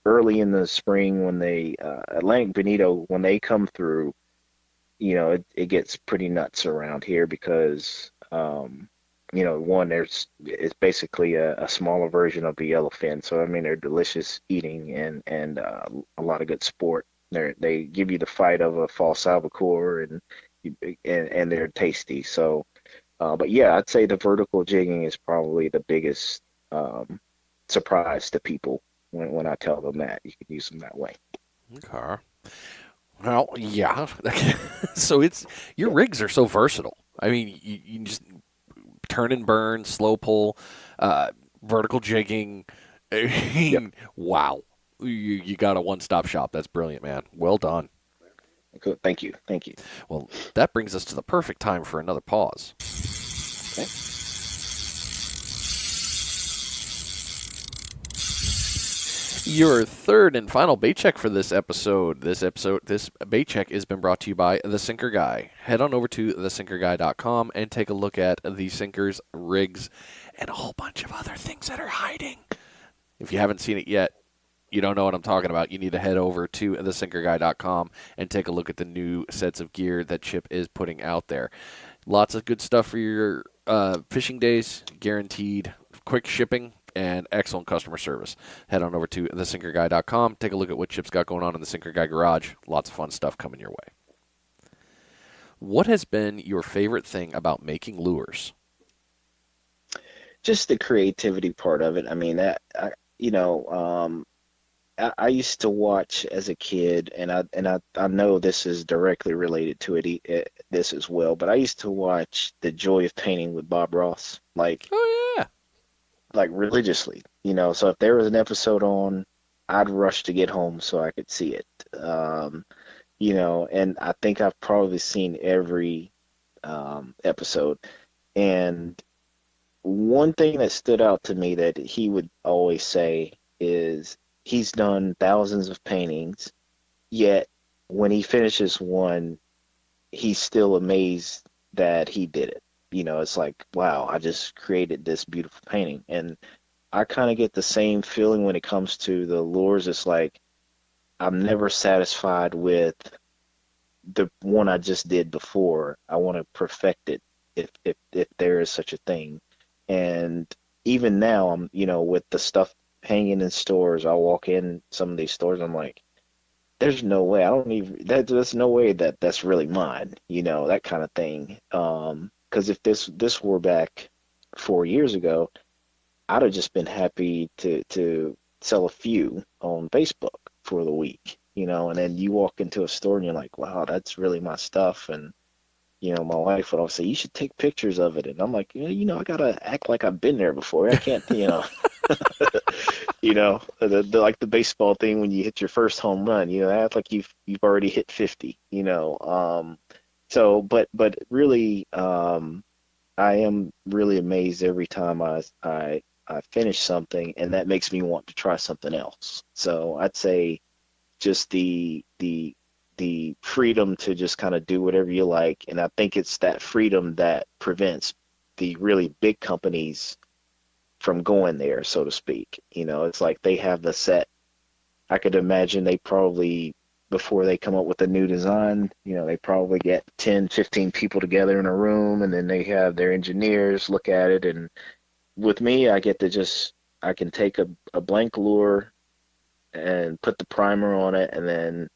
early in the spring when they Atlantic bonito when they come through. It gets pretty nuts around here because, one, it's basically a smaller version of the yellowfin. So, I mean, they're delicious eating and a lot of good sport. They give you the fight of a false albacore and they're tasty. So, but yeah, I'd say the vertical jigging is probably the biggest um, surprise to people when I tell them that you can use them that way. Okay. Well, yeah. So it's your Yeah. rigs are so versatile. I mean, you just turn and burn, slow pull, vertical jigging. I Yep. mean, wow. You got a one-stop shop. That's brilliant, man. Well done. Good. Thank you. Thank you. Well, that brings us to the perfect time for another pause. Okay. Your third and final bait check for this episode. This bait check has been brought to you by The Sinker Guy. Head on over to thesinkerguy.com and take a look at the sinkers, rigs, and a whole bunch of other things that are hiding. If you haven't seen it yet, you don't know what I'm talking about. You need to head over to thesinkerguy.com and take a look at the new sets of gear that Chip is putting out there. Lots of good stuff for your fishing days, guaranteed quick shipping, and excellent customer service. Head on over to thesinkerguy.com. Take a look at what Chip's got going on in the Sinker Guy Garage. Lots of fun stuff coming your way. What has been your favorite thing about making lures? Just the creativity part of it. I mean, you know, I used to watch as a kid, and I know this is directly related to this as well. But I used to watch The Joy of Painting with Bob Ross, Oh, yeah. like religiously. So if there was an episode on, I'd rush to get home so I could see it. And I think I've probably seen every episode. And one thing that stood out to me that he would always say is he's done thousands of paintings, yet when he finishes one, he's still amazed that he did it. It's like, wow, I just created this beautiful painting. And I kind of get the same feeling when it comes to the lures. It's like I'm never satisfied with the one I just did before. I want to perfect it if there is such a thing. And even now, with the stuff hanging in stores, I'll walk in some of these stores, I'm like, there's no way. I don't even there's no way that that's really mine, that kind of thing. Because if this were back 4 years ago, I'd have just been happy to sell a few on Facebook for the week, and then you walk into a store and you're like, wow, that's really my stuff. And my wife would always say, you should take pictures of it. And I'm like, I gotta act like I've been there before. I can't, like the baseball thing when you hit your first home run, act like you've already hit 50, but really, I am really amazed every time I finish something, and that makes me want to try something else. So I'd say just the freedom to just kind of do whatever you like. And I think it's that freedom that prevents the really big companies from going there, so to speak. It's like they have the set. I could imagine they probably, before they come up with a new design, they probably get 10, 15 people together in a room, and then they have their engineers look at it. And with me, I get to I can take a blank lure and put the primer on it, and then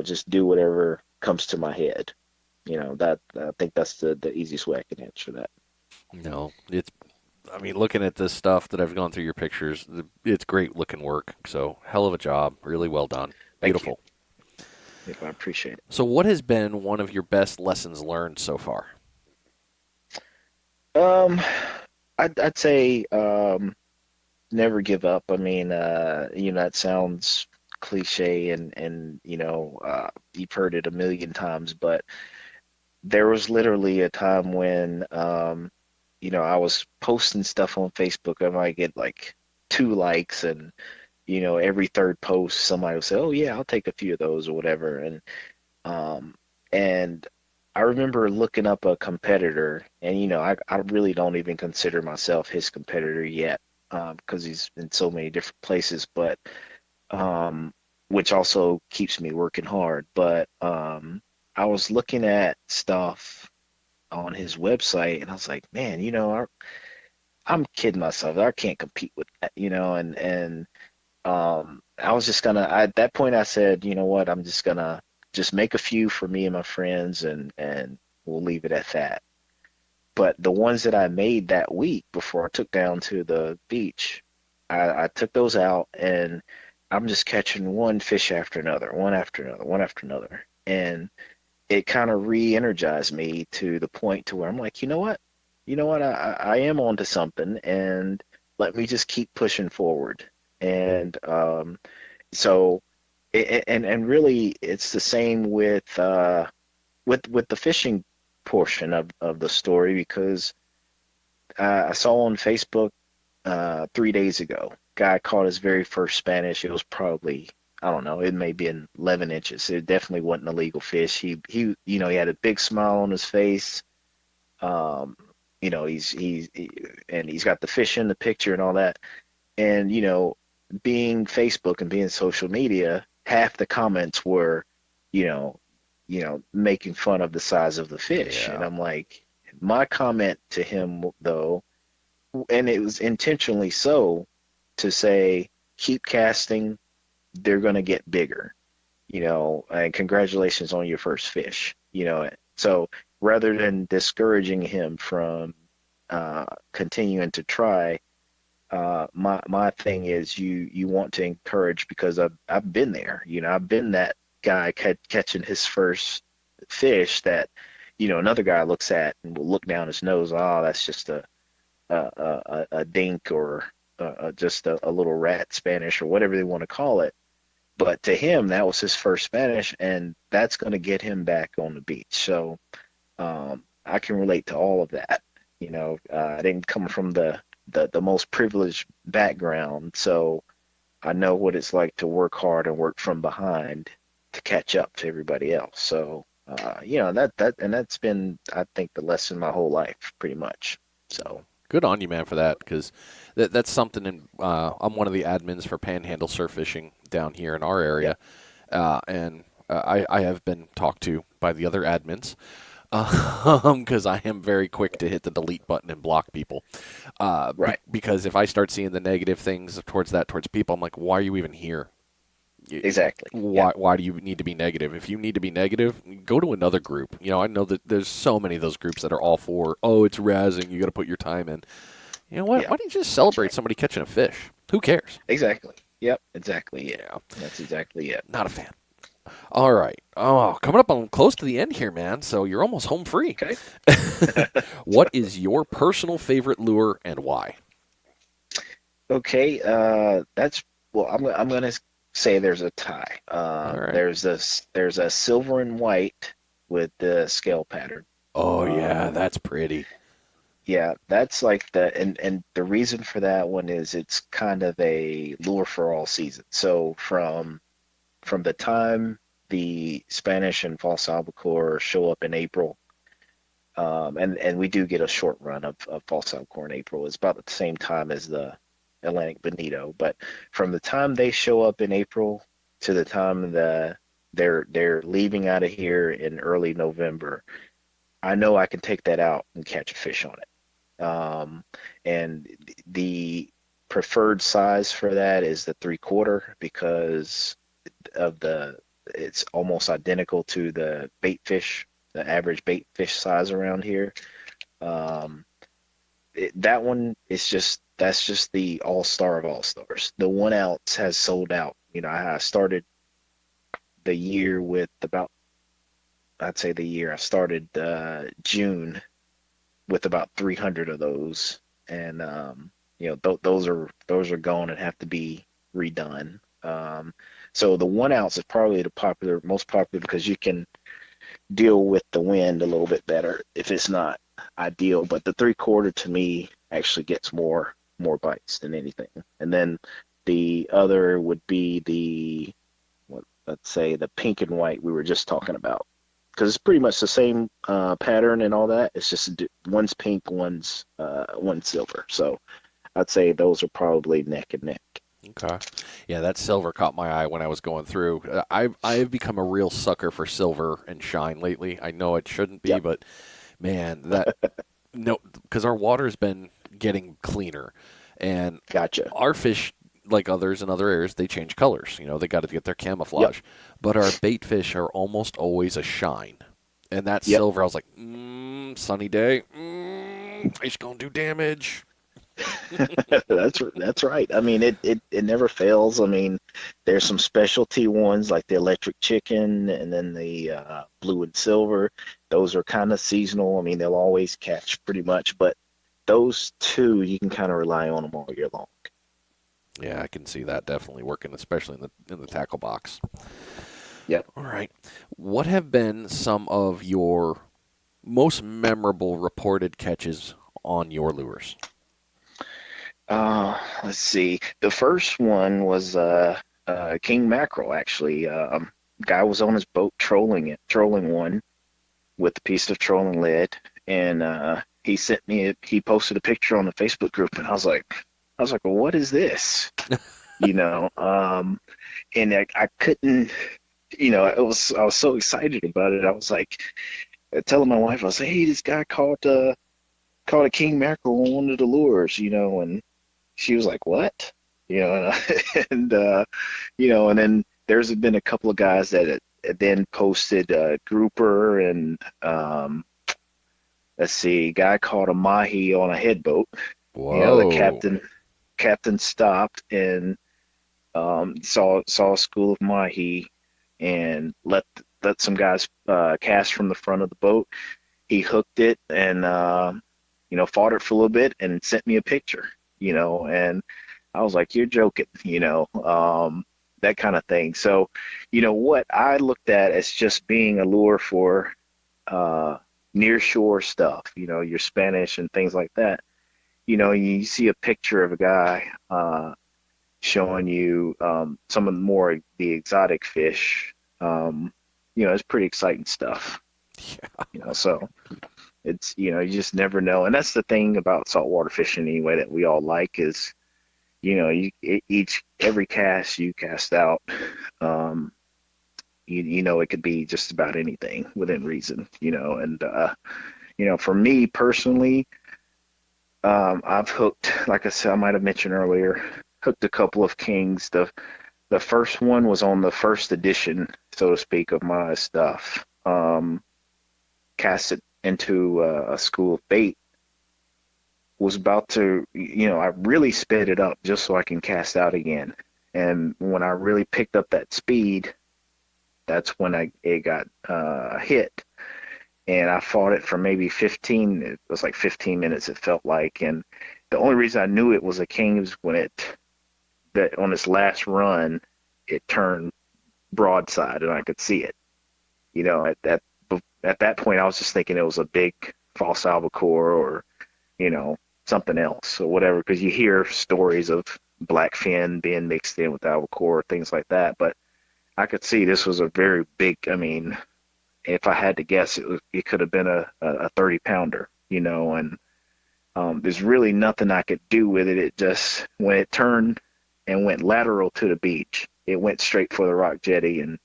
just do whatever comes to my head. That I think that's the easiest way I can answer that. No, looking at this stuff that I've gone through your pictures, it's great looking work. So, hell of a job. Really well done. Thank you. Beautiful. I appreciate it. So, what has been one of your best lessons learned so far? I'd say never give up. I mean, that sounds cliche, and you've heard it a million times, but there was literally a time when I was posting stuff on Facebook. I might get like 2 likes, and every third post somebody would say, oh yeah, I'll take a few of those or whatever. And I remember looking up a competitor, and I really don't even consider myself his competitor yet, because he's in so many different places, but which also keeps me working hard. But I was looking at stuff on his website, and I was like, man, I'm kidding myself. I can't compete with that, and I was just gonna, at that point I said, you know what, I'm just gonna just make a few for me and my friends, and we'll leave it at that. But the ones that I made that week before I took down to the beach, I took those out, and I'm just catching one fish after another, one after another, one after another. And it kind of re-energized me to the point to where I'm like, you know what? I am onto something, and let me just keep pushing forward. And so, and really, it's the same with the fishing portion of the story, because I saw on Facebook 3 days ago guy caught his very first Spanish. It was probably, I don't know, it may be 11 inches. It definitely wasn't a legal fish. He had a big smile on his face. Um, and he's got the fish in the picture and all that. And, being Facebook and being social media, half the comments were, you know, making fun of the size of the fish. And Yeah. I'm like, my comment to him though, and it was intentionally so, to say, keep casting, they're going to get bigger, and congratulations on your first fish, So rather than discouraging him from continuing to try, my thing is you want to encourage, because I've been there. I've been that guy catching his first fish that, another guy looks at and will look down his nose. Oh, that's just a dink, or just a little rat Spanish, or whatever they want to call it. But to him, that was his first Spanish, and that's going to get him back on the beach. So I can relate to all of that. I didn't come from the most privileged background, so I know what it's like to work hard and work from behind to catch up to everybody else. So that's been, I think, the lesson my whole life, pretty much. So Good on you, man, for that, because that's something. I'm one of the admins for Panhandle Surf Fishing down here in our yeah, area, and I have been talked to by the other admins because I am very quick to hit the delete button and block people. right, Because if I start seeing the negative things towards people, I'm like, why are you even here? exactly, yeah, Why do you need to be negative? If you need to be negative, go to another group. I know that there's so many of those groups that are all for, oh, it's razzing, you got to put your time in. You know what? yeah, Why don't you just that's celebrate right, somebody catching a fish? Who cares? exactly, yep, exactly it. Yeah, That's exactly it. not a fan. All right. Oh, coming up on close to the end here, man. So you're almost home free. Okay. What is your personal favorite lure and why? Okay, that's well. I'm gonna say there's a tie. All right. There's a silver and white with the scale pattern. Oh yeah, Um, that's pretty. yeah, that's like and the reason for that one is it's kind of a lure for all seasons. So from the time the Spanish and false albacore show up in April, and we do get a short run of false albacore in April. It's about the same time as the Atlantic bonito, but from the time they show up in April to the time they're leaving out of here in early November, I know I can take that out and catch a fish on it. And the preferred size for that is the 3/4, because of it's almost identical to the average bait fish size around here. Um, that one is that's just the all star of all stars. The 1 ounce has sold out. I started the year with about, I'd say the year I started June with about 300 of those, and those are gone and have to be redone. So the 1 ounce is probably the most popular, because you can deal with the wind a little bit better if it's not ideal. But the 3/4 to me actually gets more bites than anything. And then the other would be let's say the pink and white we were just talking about, because it's pretty much the same pattern and all that. It's just one's pink, one's silver. So I'd say those are probably neck and neck. Okay. Yeah, that silver caught my eye when I was going through. I've become a real sucker for silver and shine lately. I know it shouldn't be, Yep, but man, that no, because our water's been getting cleaner, and gotcha. our fish, like others in other areas, they change colors. They got to get their Yep, camouflage. But our bait fish are almost always a shine, and that yep. silver, I was like, sunny day, fish gonna do damage. That's right. I mean, it never fails. I mean, there's some specialty ones like the electric chicken, and then the blue and silver. Those are kind of seasonal. I mean, they'll always catch pretty much, but those two you can kind of rely on them all year long. Yeah, I can see that definitely working, especially in the tackle box. Yep. All right. What have been some of your most memorable reported catches on your lures? Let's see. The first one was king mackerel actually. Guy was on his boat trolling one with a piece of trolling lead, and he posted a picture on the Facebook group, and I was like, well, what is this? You know, and I couldn't, I was so excited about it. I was like telling my wife, I was like, hey, this guy caught a king mackerel on one of the lures, and she was like, what? And and then there's been a couple of guys that then posted grouper and let's see, guy caught a mahi on a headboat. The Whoa. captain stopped and saw a school of mahi and let some guys cast from the front of the boat. He hooked it and fought it for a little bit and sent me a picture. And I was like, you're joking, that kind of thing. So, what I looked at as just being a lure for near shore stuff, your Spanish and things like that. You see a picture of a guy showing you some of the exotic fish. It's pretty exciting stuff. Yeah. So it's you just never know, and that's the thing about saltwater fishing anyway that we all like is every cast you cast out, um, it could be just about anything within reason, and for me personally, I've hooked, like I said, I might have mentioned earlier, hooked a couple of kings. The first one was on the first edition, so to speak, of my stuff. Cast it into a school of bait. Was about to, I really sped it up just so I can cast out again. And when I really picked up that speed, that's when it got hit. And I fought it for maybe 15. It was like 15 minutes. It felt like, and the only reason I knew it was a king was when that on its last run, it turned broadside and I could see it. At that point, I was just thinking it was a big false albacore or you know something else or whatever, because you hear stories of blackfin being mixed in with albacore, things like that. But I could see this was a very big. I mean, if I had to guess, it could have been a 30 pounder. And there's really nothing I could do with it. It just when it turned and went lateral to the beach, it went straight for the rock jetty and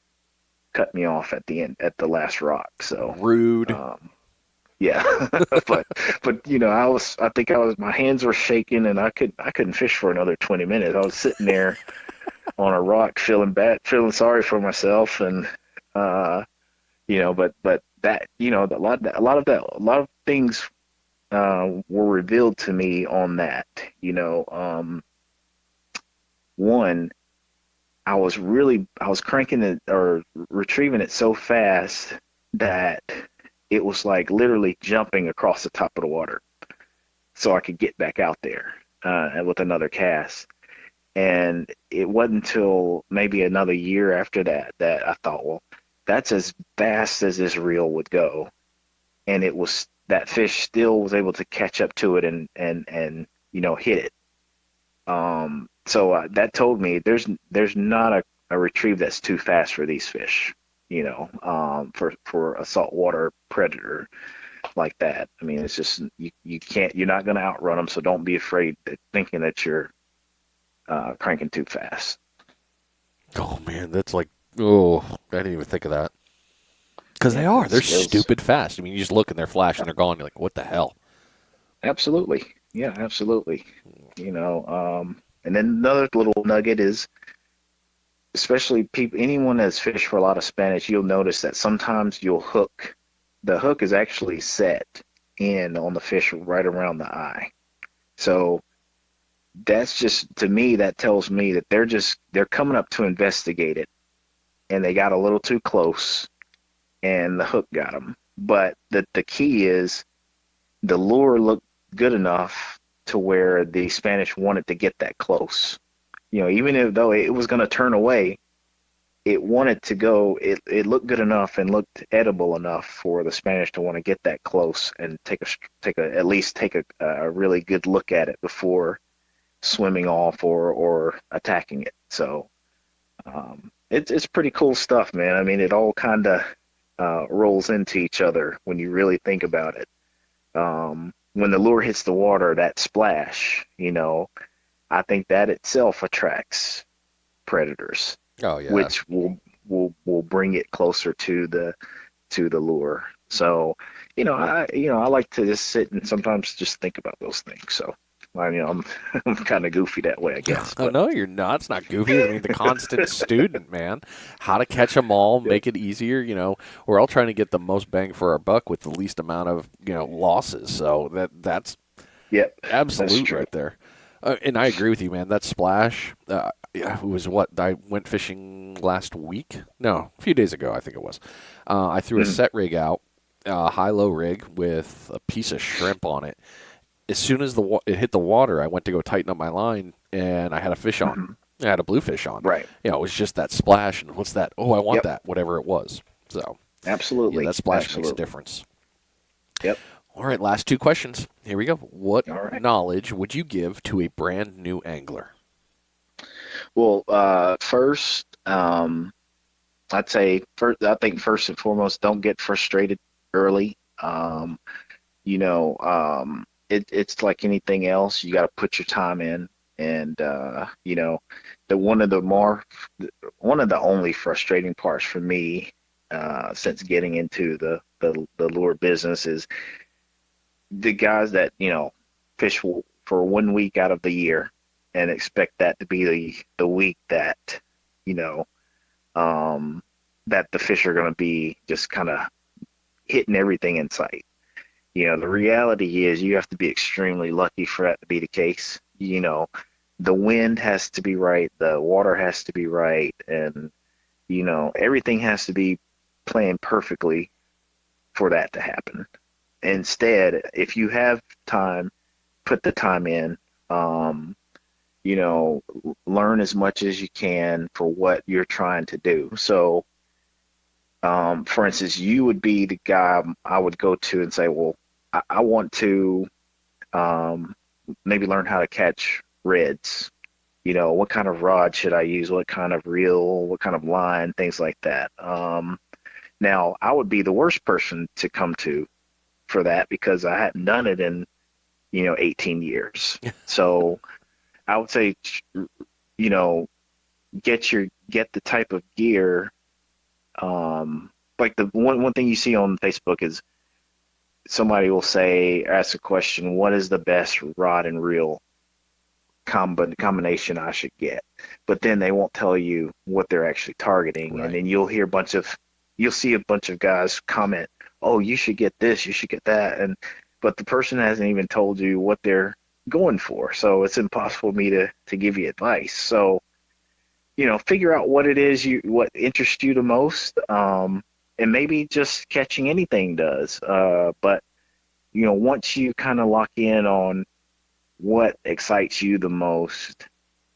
cut me off at the end at the last rock. So Rude. um, yeah, but I think my hands were shaking and I couldn't fish for another 20 minutes. I was sitting there on a rock feeling bad, feeling sorry for myself, and uh, but that a lot of things were revealed to me on that. One, I was cranking it or retrieving it so fast that it was like literally jumping across the top of the water so I could get back out there with another cast. And it wasn't until maybe another year after that I thought, well, that's as fast as this reel would go. And it was that fish still was able to catch up to it and hit it. So that told me there's not a retrieve that's too fast for these fish. For a saltwater predator like that. I mean, it's just you can't you're not going to outrun them. So don't be afraid thinking that you're cranking too fast. Oh man, that's like, oh, I didn't even think of that. Because they Yeah, are. They're it was stupid fast. I mean, you just look and they're flashing, they're gone. You're like, what the hell? absolutely, yeah, absolutely. And then another little nugget is, especially people, anyone that's fished for a lot of Spanish, you'll notice that sometimes the hook is actually set in on the fish right around the eye. So that's just, to me, that tells me that they're coming up to investigate it and they got a little too close and the hook got them. But the key is the lure looked good enough to where the Spanish wanted to get that close. Even though it was going to turn away, it wanted to go. It looked good enough and looked edible enough for the Spanish to want to get that close and at least take a really good look at it before swimming off or attacking it. So it's pretty cool stuff, man. I mean, it all kind of rolls into each other when you really think about it. When the lure hits the water, that splash, I think that itself attracts predators, Oh yeah. which will bring it closer to the lure. So, I like to just sit and sometimes just think about those things. So, I'm I'm kind of goofy that way, I guess. Oh But no, you're not. It's not goofy. I mean, the constant student, man. How to catch them all, yep, make it easier. We're all trying to get the most bang for our buck with the least amount of losses. So that's yep, that's absolute true. right there. And I agree with you, man. That splash, yeah, it was what I went fishing last week. No, a few days ago, I think it was. I threw a Mhm. set rig out, high-low rig with a piece of shrimp on it. As soon as it hit the water, I went to go tighten up my line, and I had a fish on. Mhm. I had a bluefish on. Right. It was just that splash, and what's that? Oh, I want Yep. that, whatever it was. So, yeah, Absolutely. that splash makes a Absolutely. difference. Yep. All right, last two questions. Here we go. What All right. knowledge would you give to a brand new angler? Well, first, I'd say first, I think first and foremost, don't get frustrated early. It's like anything else. You got to put your time in, and the one of the only frustrating parts for me, since getting into the lure business is the guys that fish for 1 week out of the year and expect that to be the week that you know um, that the fish are going to be just kind of hitting everything in sight. The reality is you have to be extremely lucky for that to be the case. The wind has to be right, the water has to be right, and everything has to be playing perfectly for that to happen. Instead, if you have time, put the time in. Um, Learn as much as you can for what you're trying to do. So, for instance, you would be the guy I would go to and say, well, I want to um, maybe learn how to catch reds. What kind of rod should I use? What kind of reel? What kind of line? Things like that. Now, I would be the worst person to come to for that because I hadn't done it in 18 years. So I would say, you know, get the type of gear. Like the one thing you see on Facebook is somebody will ask a question, what is the best rod and reel combination I should get? But then they won't tell you what they're actually targeting, and Right. then you'll see a bunch of guys comment, "Oh, you should get this, you should get that," but the person hasn't even told you what they're going for, so it's impossible for me to give you advice. So figure out what it is what interests you the most, and maybe just catching anything does. But once you kind of lock in on what excites you the most,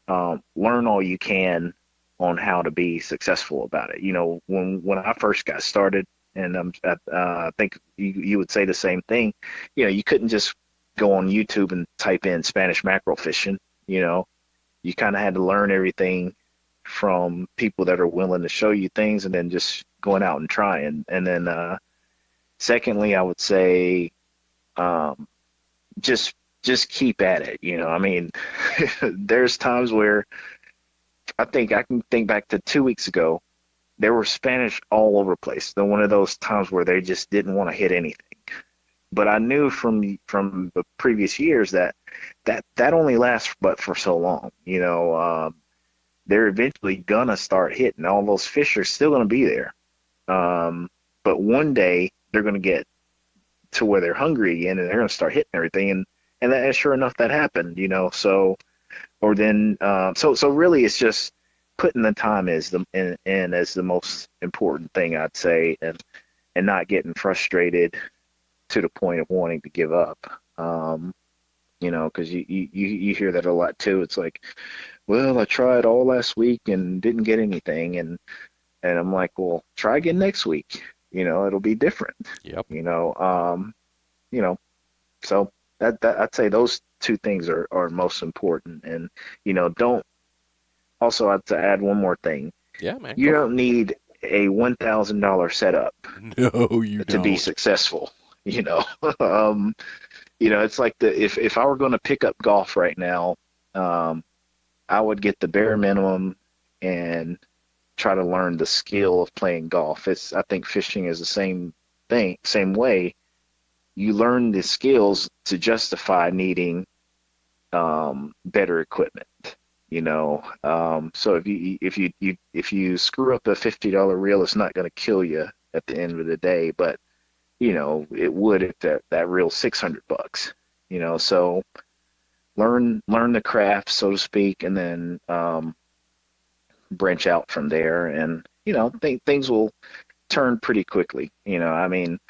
learn all you can on how to be successful about it. When I first got started, and I think you would say the same thing. You couldn't just go on YouTube and type in Spanish mackerel fishing. You kind of had to learn everything from people that are willing to show you things, and then just going out and trying. And then, secondly, I would say, um, just just keep at it. I mean, there's times where I think I can think back to 2 weeks ago. There were Spanish all over the place. They're one of those times where they just didn't want to hit anything. But I knew from the previous years that only lasts but for so long. They're eventually gonna start hitting. All those fish are still gonna be there. But one day they're gonna get to where they're hungry again, and they're gonna start hitting everything. And that, sure enough, that happened. So or then so really it's just putting the time is in as the most important thing, I'd say, and not getting frustrated to the point of wanting to give up. Because you hear that a lot too. It's like, well, I tried all last week and didn't get anything, and I'm like, well, try again next week. It'll be different. Yep. You know, um, you know, so that I'd say two things are most important. And don't also I have to add one more thing. Yeah, man, You go for don't need a $1,000 setup it. No, you to be don't. successful. You know, it's like if I were going to pick up golf right now, um, I would get the bare minimum and try to learn the skill of playing golf. I think fishing is the same thing, same way. You learn the skills to justify needing better equipment. So if you screw up a $50 reel, it's not going to kill you at the end of the day, but it would if that reel's $600. So learn the craft, so to speak, and then branch out from there, and things will turn pretty quickly. I mean,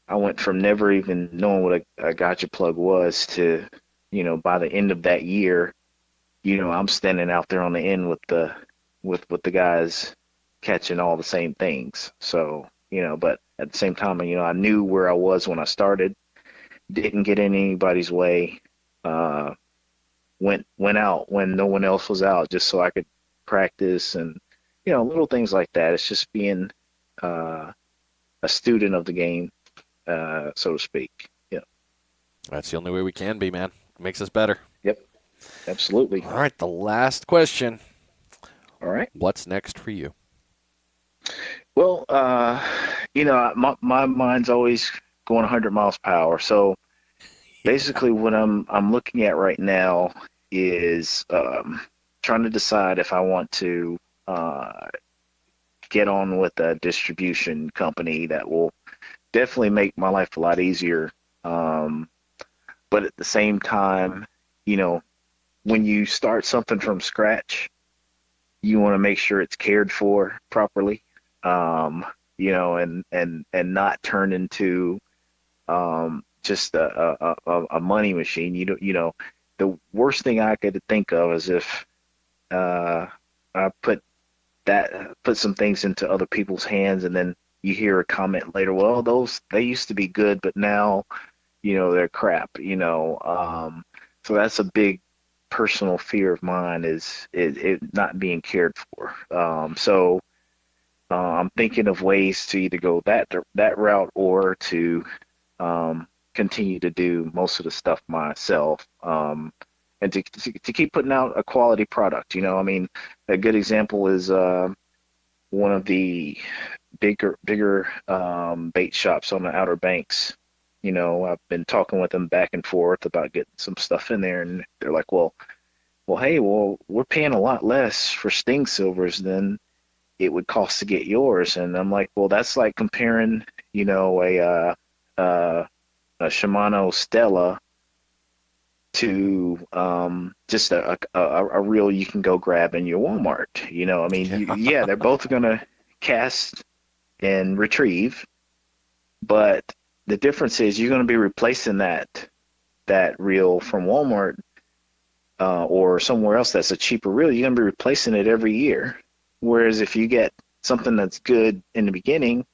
I went from never even knowing what a gotcha plug was to, by the end of that year, I'm standing out there on the end with the guys catching all the same things. So, but at the same time, I knew where I was when I started, didn't get in anybody's way, uh, went out when no one else was out just so I could practice and, little things like that. It's just being uh, a student of the game, so to speak. Yeah. That's the only way we can be, man. It makes us better. Yep. Absolutely. All right, the last question. All right. What's next for you? Well, my mind's always going 100 miles per hour. So basically, what I'm looking at right now is trying to decide if I want to get on with a distribution company that will definitely make my life a lot easier. But at the same time, when you start something from scratch, you want to make sure it's cared for properly, and not turn into just a money machine. The worst thing I could think of is if I put some things into other people's hands, and then you hear a comment later, well, they used to be good, but now, they're crap. So that's a big personal fear of mine, is it not being cared for. So I'm thinking of ways to either go that route, or to continue to do most of the stuff myself, and to keep putting out a quality product. I mean, a good example is one of the bigger bait shops on the Outer Banks. I've been talking with them back and forth about getting some stuff in there, and they're like, hey, we're paying a lot less for Sting Silvers than it would cost to get yours. And I'm like, well, that's like comparing, a Shimano Stella to just a reel you can go grab in your Walmart. I mean, yeah, they're both going to cast and retrieve, but the difference is you're going to be replacing that reel from Walmart or somewhere else that's a cheaper reel. You're going to be replacing it every year. Whereas if you get something that's good in the beginning,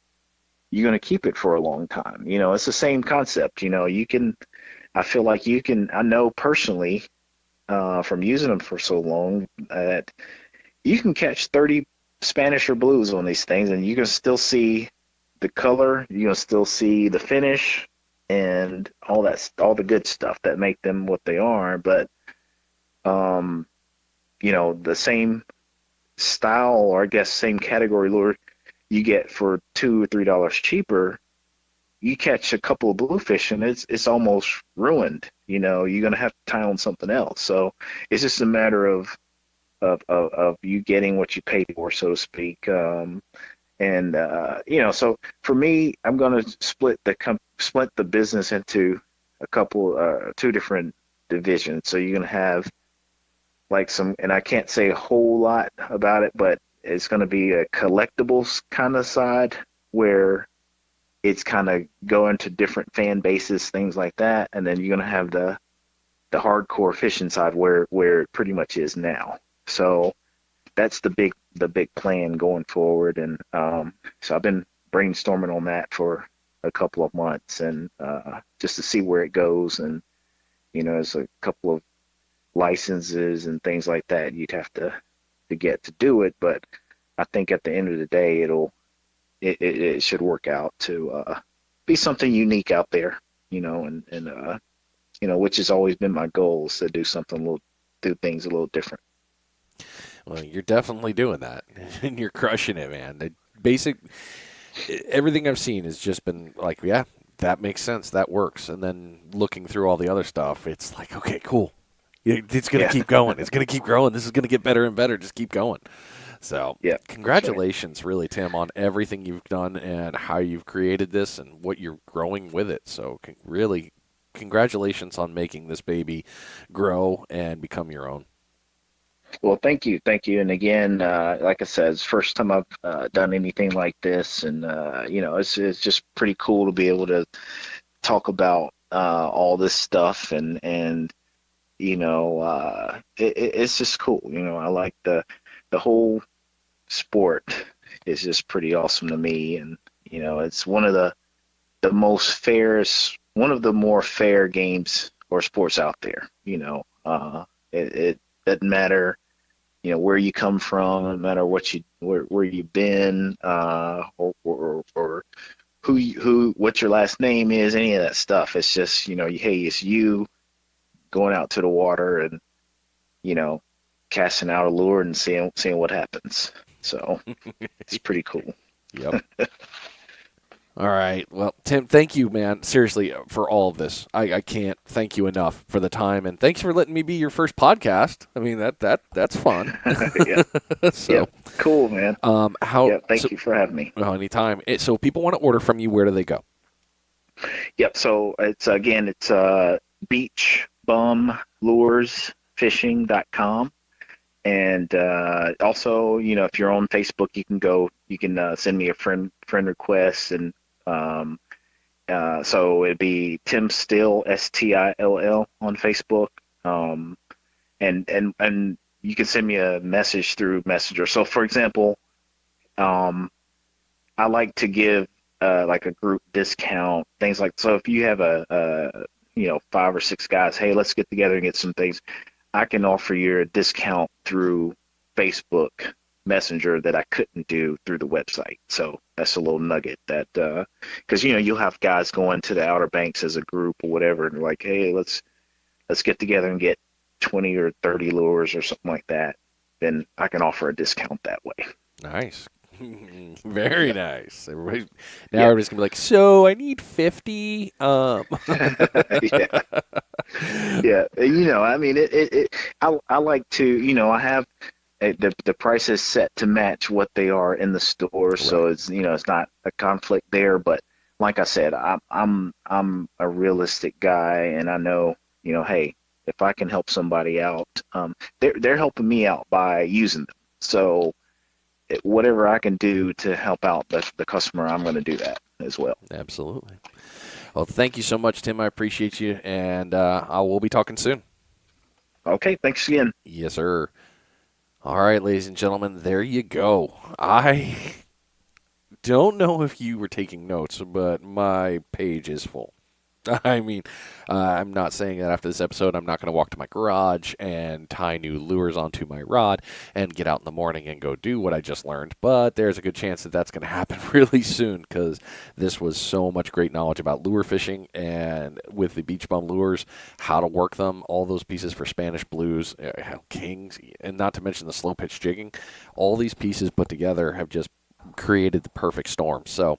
you're going to keep it for a long time. It's the same concept. I feel like I know personally from using them for so long that you can catch 30 Spanish or blues on these things, and you can still see the color, you can still see the finish, and all the good stuff that make them what they are. But the same style, or I guess same category lure you get for $2 or $3 cheaper, you catch a couple of bluefish and it's almost ruined. You're gonna have to tie on something else. So it's just a matter of you getting what you pay for, so to speak. So for me, I'm gonna split the business into two different divisions. So you're gonna have like and I can't say a whole lot about it, but it's going to be a collectibles kind of side where it's kind of going to different fan bases, things like that. And then you're going to have the hardcore fishing side where it pretty much is now. So that's the big plan going forward. And so I've been brainstorming on that for a couple of months, and just to see where it goes. And there's a couple of licenses and things like that you'd have to get to do it. But I think at the end of the day, it should work out to be something unique out there, and which has always been my goal, is to do things a little different. Well, you're definitely doing that, and you're crushing it, man. Everything I've seen has just been like, yeah, that makes sense, that works. And then looking through all the other stuff, it's like, okay, cool. It's going to keep going. It's going to keep growing. This is going to get better and better. Just keep going. So, Yeah, congratulations, really, Tim, on everything you've done and how you've created this and what you're growing with it. So, really, congratulations on making this baby grow and become your own. well, thank you, and again, like I said, it's the first time I've done anything like this, and it's just pretty cool to be able to talk about all this stuff, and it's just cool. I like the whole sport is just pretty awesome to me, and it's one of the more fair games or sports out there. It doesn't matter where you come from, no matter where you've been, or what your last name is, any of that stuff. It's just hey, it's you going out to the water and casting out a lure and seeing what happens. So it's pretty cool. Yep. All right. Well, Tim, thank you, man, seriously, for all of this. I can't thank you enough for the time, and thanks for letting me be your first podcast. I mean, that's fun. Yeah. So, yeah. Cool, man. Thank you for having me. Anytime. So people want to order from you, where do they go? Yep. So it's beachbumluresfishing.com. And also, if you're on Facebook, you can send me a friend request, and so it'd be Tim Still, Still, on Facebook, and you can send me a message through Messenger. So, for example, I like to give like a group discount, things like, so if you have a 5 or 6 guys, hey, let's get together and get some things. I can offer you a discount through Facebook Messenger that I couldn't do through the website. So that's a little nugget that, because you'll have guys going to the Outer Banks as a group or whatever, and they're like, hey, let's get together and get 20 or 30 lures or something like that. Then I can offer a discount that way. Nice. Very nice. Everybody's gonna be like, so I need 50. Yeah. Yeah. I mean, I like to, I have the prices set to match what they are in the store, right. So it's it's not a conflict there. But like I said, I'm a realistic guy, and I know hey, if I can help somebody out, they're helping me out by using them. So whatever I can do to help out the customer, I'm going to do that as well. Absolutely. Well, thank you so much, Tim. I appreciate you, and I will be talking soon. Okay, thanks again. Yes, sir. All right, ladies and gentlemen, there you go. I don't know if you were taking notes, but my page is full. I mean, I'm not saying that after this episode I'm not going to walk to my garage and tie new lures onto my rod and get out in the morning and go do what I just learned, but there's a good chance that that's going to happen really soon, because this was so much great knowledge about lure fishing and with the beach bum lures, how to work them, all those pieces for Spanish blues, kings, and not to mention the slow pitch jigging. All these pieces put together have just created the perfect storm. So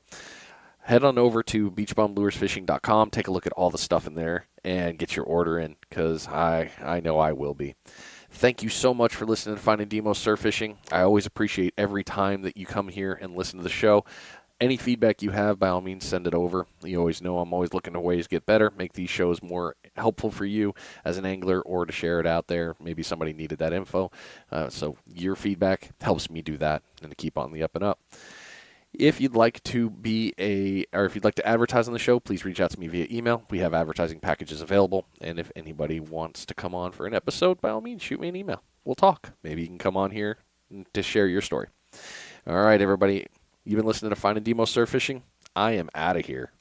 head on over to beachbumluresfishing.com, take a look at all the stuff in there, and get your order in, because I know I will be. Thank you so much for listening to Finding Demo Surf Fishing. I always appreciate every time that you come here and listen to the show. Any feedback you have, by all means, send it over. You always know I'm always looking at ways to get better, make these shows more helpful for you as an angler, or to share it out there. Maybe somebody needed that info. So your feedback helps me do that and to keep on the up and up. If you'd like to if you'd like to advertise on the show, please reach out to me via email. We have advertising packages available, and if anybody wants to come on for an episode, by all means, shoot me an email. We'll talk. Maybe you can come on here to share your story. All right, everybody. You've been listening to Finding Demo Surf Fishing. I am out of here.